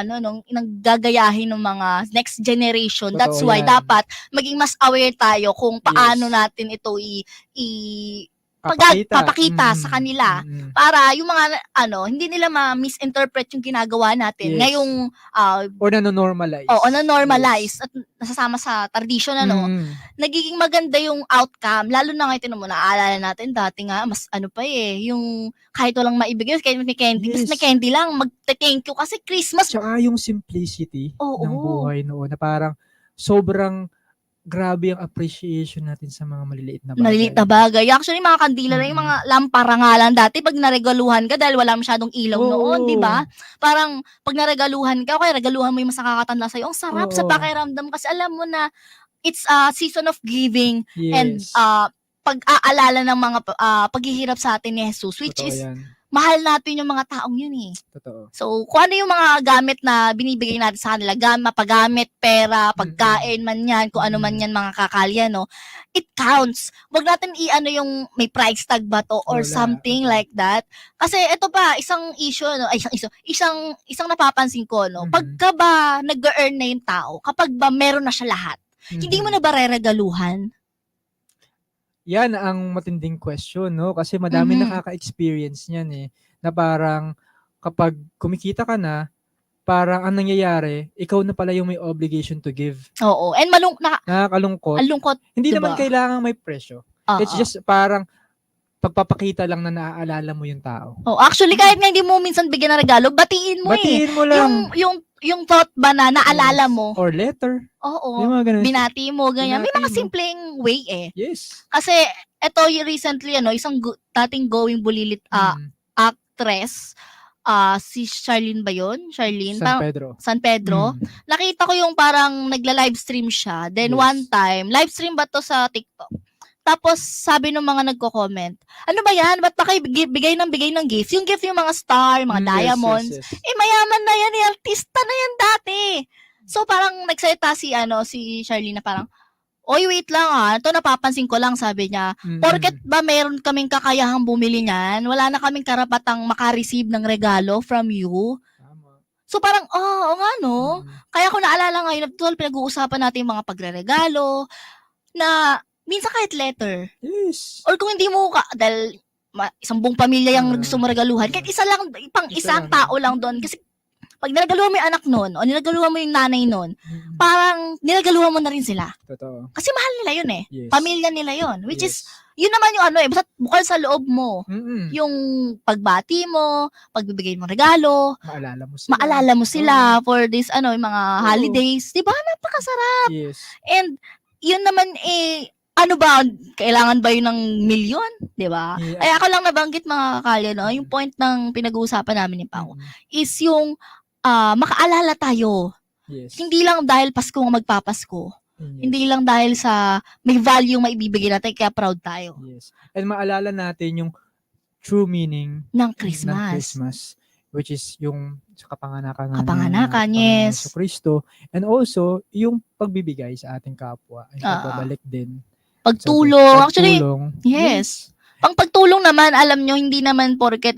gagayahin ng mga next generation. Totoo That's why yan. dapat maging mas aware tayo kung paano natin ito papakita sa kanila para yung mga hindi nila ma-misinterpret yung ginagawa natin ngayong or nanonormalize. na-normalize at nasasama sa tradition nagiging maganda yung outcome, lalo na ngayon tinan mo, naaalala natin dati nga mas yung kahit walang maibigay, kahit may candy, Yes. may candy lang, magte-thank you kasi Christmas. Tsaka yung simplicity ng buhay noon na parang sobrang grabe ang appreciation natin sa mga maliliit na bagay. Maliliit na bagay. Actually, mga kandila lang, yung mga lampara nga lang dati, pag naregaluhan ka, dahil wala masyadong ilaw noon, di ba? Parang, pag naregaluhan ka, okay, regaluhan mo yung mas nakakatanda sa'yo. Ang sarap sa pakiramdam kasi alam mo na, it's a season of giving and pag-aalala ng mga paghihirap sa atin ni Jesus, which Totoo is, yan. mahal natin yung mga taong yun eh. Totoo. So, kung ano yung mga gamit na binibigay natin sa kanila, pagamit, pera, pagkain man yan, kung ano man yan mga kakalya, it counts. Wag natin yung may price tag ba to or Wala. something like that. Kasi ito pa, isang issue, isang napapansin ko, pagka ba nag-earn na yung tao, kapag ba meron na siya lahat, hindi mo na ba re-regaluhan? Yan ang matinding question, no? Kasi madami nakaka-experience niyan eh. Na parang kapag kumikita ka na, parang ang nangyayari, ikaw na pala yung may obligation to give. Oo. And Nakakalungkot. malungkot. Hindi diba? naman kailangan may presyo. It's just parang pagpapakita lang na naaalala mo yung tao. Oh, actually, kahit nga hindi mo minsan bigyan ng regalo, batiin mo Batiin mo lang. Yung thought ba na naalala mo? Or letter. Oo. Yung mga ganun. Binati mo, ganyan. May Binati mga mo. simpleng way eh. Yes. Kasi, eto yung recently, isang dating going bulilit actress, si Charlene ba yun? Charlene? San Pedro. San Pedro. Nakita ko yung parang nagla-livestream siya. Then Yes. one time, livestream ba to sa TikTok? Tapos sabi ng mga nagko-comment, ano ba yan? Ba't ba kayo bigay ng gift? Yung gift yung mga star, mga diamonds. Yes. Eh, mayaman na yan, artista na yan dati. So, parang nagsalita si Charlene na parang, oy, wait lang ito napapansin ko lang, sabi niya. Porket ba meron kaming kakayahang bumili niyan, wala na kaming karapatang makareceive ng regalo from you. Tama. So, parang, oo nga, no? Kaya ko naalala ngayon, pinag-uusapan natin yung mga pagre-regalo, na minsan kahit letter. Yes. Or kung hindi mo dahil isang buong pamilya yung gusto mo regaluhan, kahit isa lang, isang tao lang doon. Kasi pag nilagaluhan mo yung anak nun, o nilagaluhan mo yung nanay nun, parang nilagaluhan mo na rin sila. Totoo. Kasi mahal nila yun eh. Yes. Pamilya nila yun. Which is, yun naman yung basta bukal sa loob mo. Yung pagbati mo, pagbibigay mo regalo, maalala mo sila for this, yung mga holidays. Diba? Napakasarap. Yes. And, yun naman ano ba, kailangan ba yun ng milyon? Diba? Yeah. Ay, ako lang nabanggit mga kalye, yung point ng pinag-uusapan namin ni Pao, is yung makaalala tayo. Yes. Hindi lang dahil Pasko ang magpapasko. Yes. Hindi lang dahil sa may value maibibigay natin, kaya proud tayo. Yes. And maalala natin yung true meaning Ng ng Christmas. Christmas, which is yung sa kapanganakan Yes. sa Kristo, and also yung pagbibigay sa ating kapwa ay pagbabalik din. Pagtulong. Actually, Pagtulong. yes. Pang pagtulong naman, alam nyo, hindi naman porket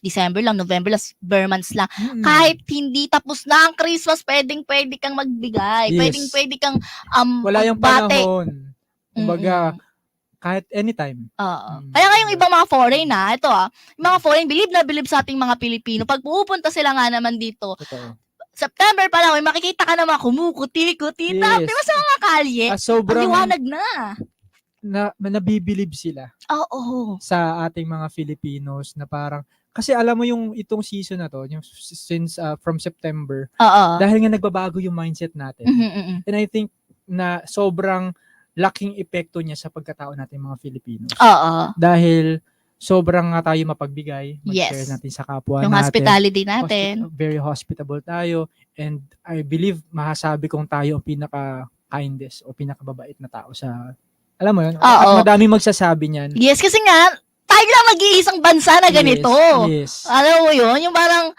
December lang, November lang, bare months lang. Kahit hindi tapos na ang Christmas, pwede kang magbigay. Yes. Pwede kang Wala yung magbate. panahon. Kumbaga, kahit anytime. Kaya nga yung ibang mga foreign ito yung mga foreign, believe sa ating mga Pilipino. Pag pupunta sila nga naman dito, Totoo. September pa lang, may makikita ka naman kumukuti-kuti. Yes. Diba sa mga kalye? Ang Sobrang liwanag na. nabibilib sila Oo. sa ating mga Filipinos na parang, kasi alam mo yung itong season na to, yung since from September, Oo. dahil nga nagbabago yung mindset natin. Mhm. And I think na sobrang laking epekto niya sa pagkatao natin mga Filipinos. Oo. Dahil sobrang nga tayo mapagbigay, mag-share Yes. natin sa kapwa Yung natin. hospitality natin. Very hospitable tayo, and I believe masasabi kong tayo ang pinaka-kindest o pinakababait na tao sa, alam mo yun, Oo. madami magsasabi niyan. Yes, kasi nga, tayo lang mag-iisang bansa na ganito. Yes. Alam mo yun? Yung parang,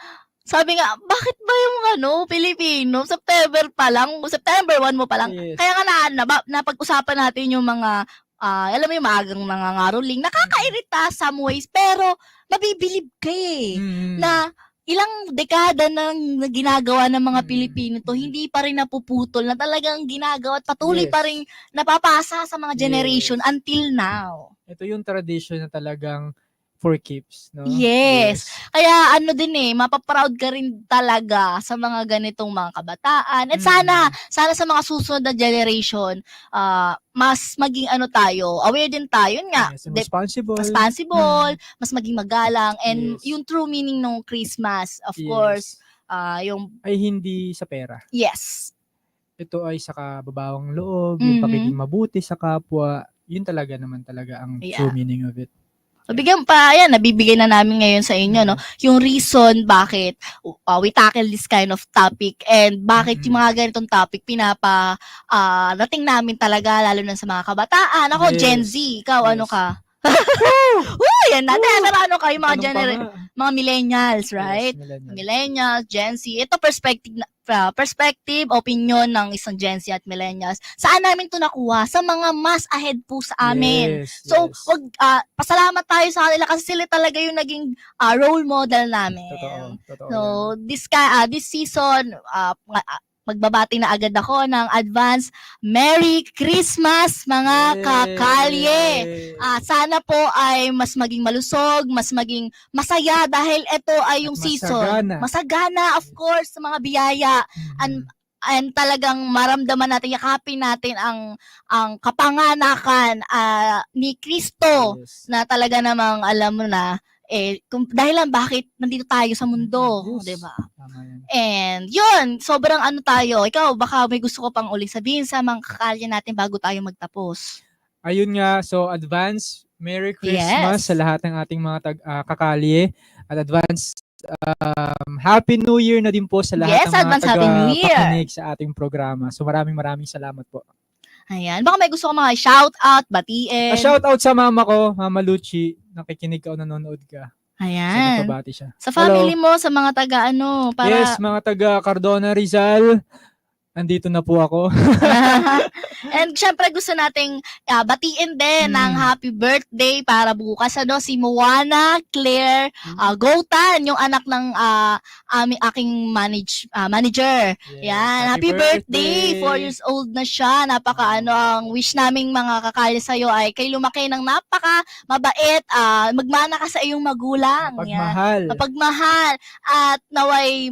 sabi nga, bakit ba yung Pilipino, September 1 mo pa lang. Yes. Kaya nga napag-usapan natin yung mga, alam mo yung maagang nangangaroling, nakakairita some ways, pero mabibilib ka na ilang dekada nang ginagawa ng mga Pilipino to, hindi pa rin napuputol, na talagang ginagawa at patuloy pa rin napapasa sa mga generation until now. Ito yung tradition na talagang for keeps, no? Yes. Kaya mapaproud ka rin talaga sa mga ganitong mga kabataan. At sana sa mga susunod na generation, mas maging tayo, aware din tayo. Yun nga, Yes, responsible. mas maging magalang, and Yes. yung true meaning ng Christmas, of Yes. course, yung, Ay hindi sa pera. yes. Ito ay sa kababawang loob, yung pagiging mabuti sa kapwa, yun talaga naman talaga ang true meaning of it. Bigyan nabibigay na namin ngayon sa inyo, no? Yung reason bakit we tackle this kind of topic, and bakit yung mga ganitong topic dating namin talaga, lalo na sa mga kabataan. Ako, Yes. Gen Z. Ikaw, ano ka? Yan natin. Pero ano kayo, mga millennials, right? Yes, Millennials, Gen Z. Ito perspective, opinion ng isang Gen Z at millennials. Saan namin to nakuha? Sa mga mas ahead po sa amin. Yes, So, yes. pasalamat tayo sa kanila kasi sila talaga yung naging role model namin. Totoo So, yan. this season, magbabati na agad ako ng advance Merry Christmas, mga kakalye! Sana po ay mas maging malusog, mas maging masaya, dahil ito ay yung season. Masagana. Masagana, of course, sa mga biyaya. and talagang maramdaman natin, yakapin natin ang kapanganakan ni Kristo Yes. na talaga namang alam mo na kung dahilan bakit nandito tayo sa mundo, Yes. 'di ba? Tama yan. And yun, sobrang tayo. Ikaw, baka may gusto ko pang uling sabihin sa mga kakalya natin bago tayo magtapos. Ayun nga, so advance Merry Christmas Yes. sa lahat ng ating mga kakalye at advance Happy New Year na din po sa lahat Yes, ng mga advance Happy New Year. taga-pakinig sa ating programa. So maraming salamat po. Ayan, baka may gusto ko mga shout out, batiin. Shout out sa mama ko, Mama Luchi, nakikinig ka o nanonood ka. So Ayan. nagpabati siya. Sa family mo, sa mga taga para Yes, mga taga Cardona Rizal, andito na po ako. And syempre gusto nating batiin din ng happy birthday para bukas si Moana Claire Goutan, yung anak ng aking manager. Yes, Yan, happy birthday. 4 years old na siya. Napaka ang wish naming mga kakalya sa'yo ay kay lumaki ng napaka mabait, magmana ka sa iyong magulang. Yan. Pagmahal. Mapagmahal at naway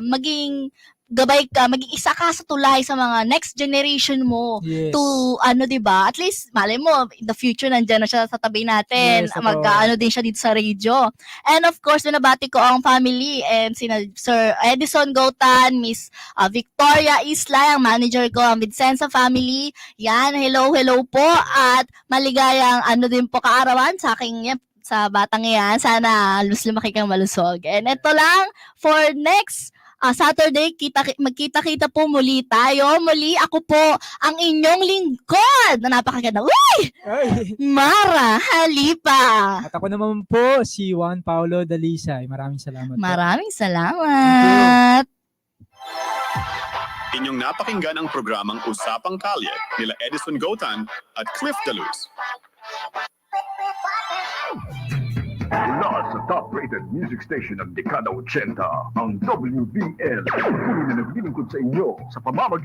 maging gabay ka, maging isa ka sa tulay sa mga next generation mo. Yes. To 'di ba? At least malay mo in the future nandiyan na siya sa tabi natin. Yes, totoo. Mag-ano din siya dito sa radio. And of course, binabati ko ang family and sina Sir Edison Goutan, Miss Victoria Isla, ang manager ko, ang Vincenza family. Yan, hello po at maligayang din po kaarawan sa aking sa batang yan. Sana lumaki kang malusog. And ito lang for next Saturday, magkita-kita po muli tayo. Muli ako po ang inyong lingkod na napakaganda. Uy! Ay. Mara Halipa. At ako naman po si Juan Paulo Dalisay. Maraming salamat. Maraming salamat. Inyong napakinggan ang programang Usapang Kalye nila Edison Goutan at Cliff Deluz. Mula sa top-rated music station ng Dekada 80, ang WBL. Patuloy na naglilingkod sa inyo sa pamamagitan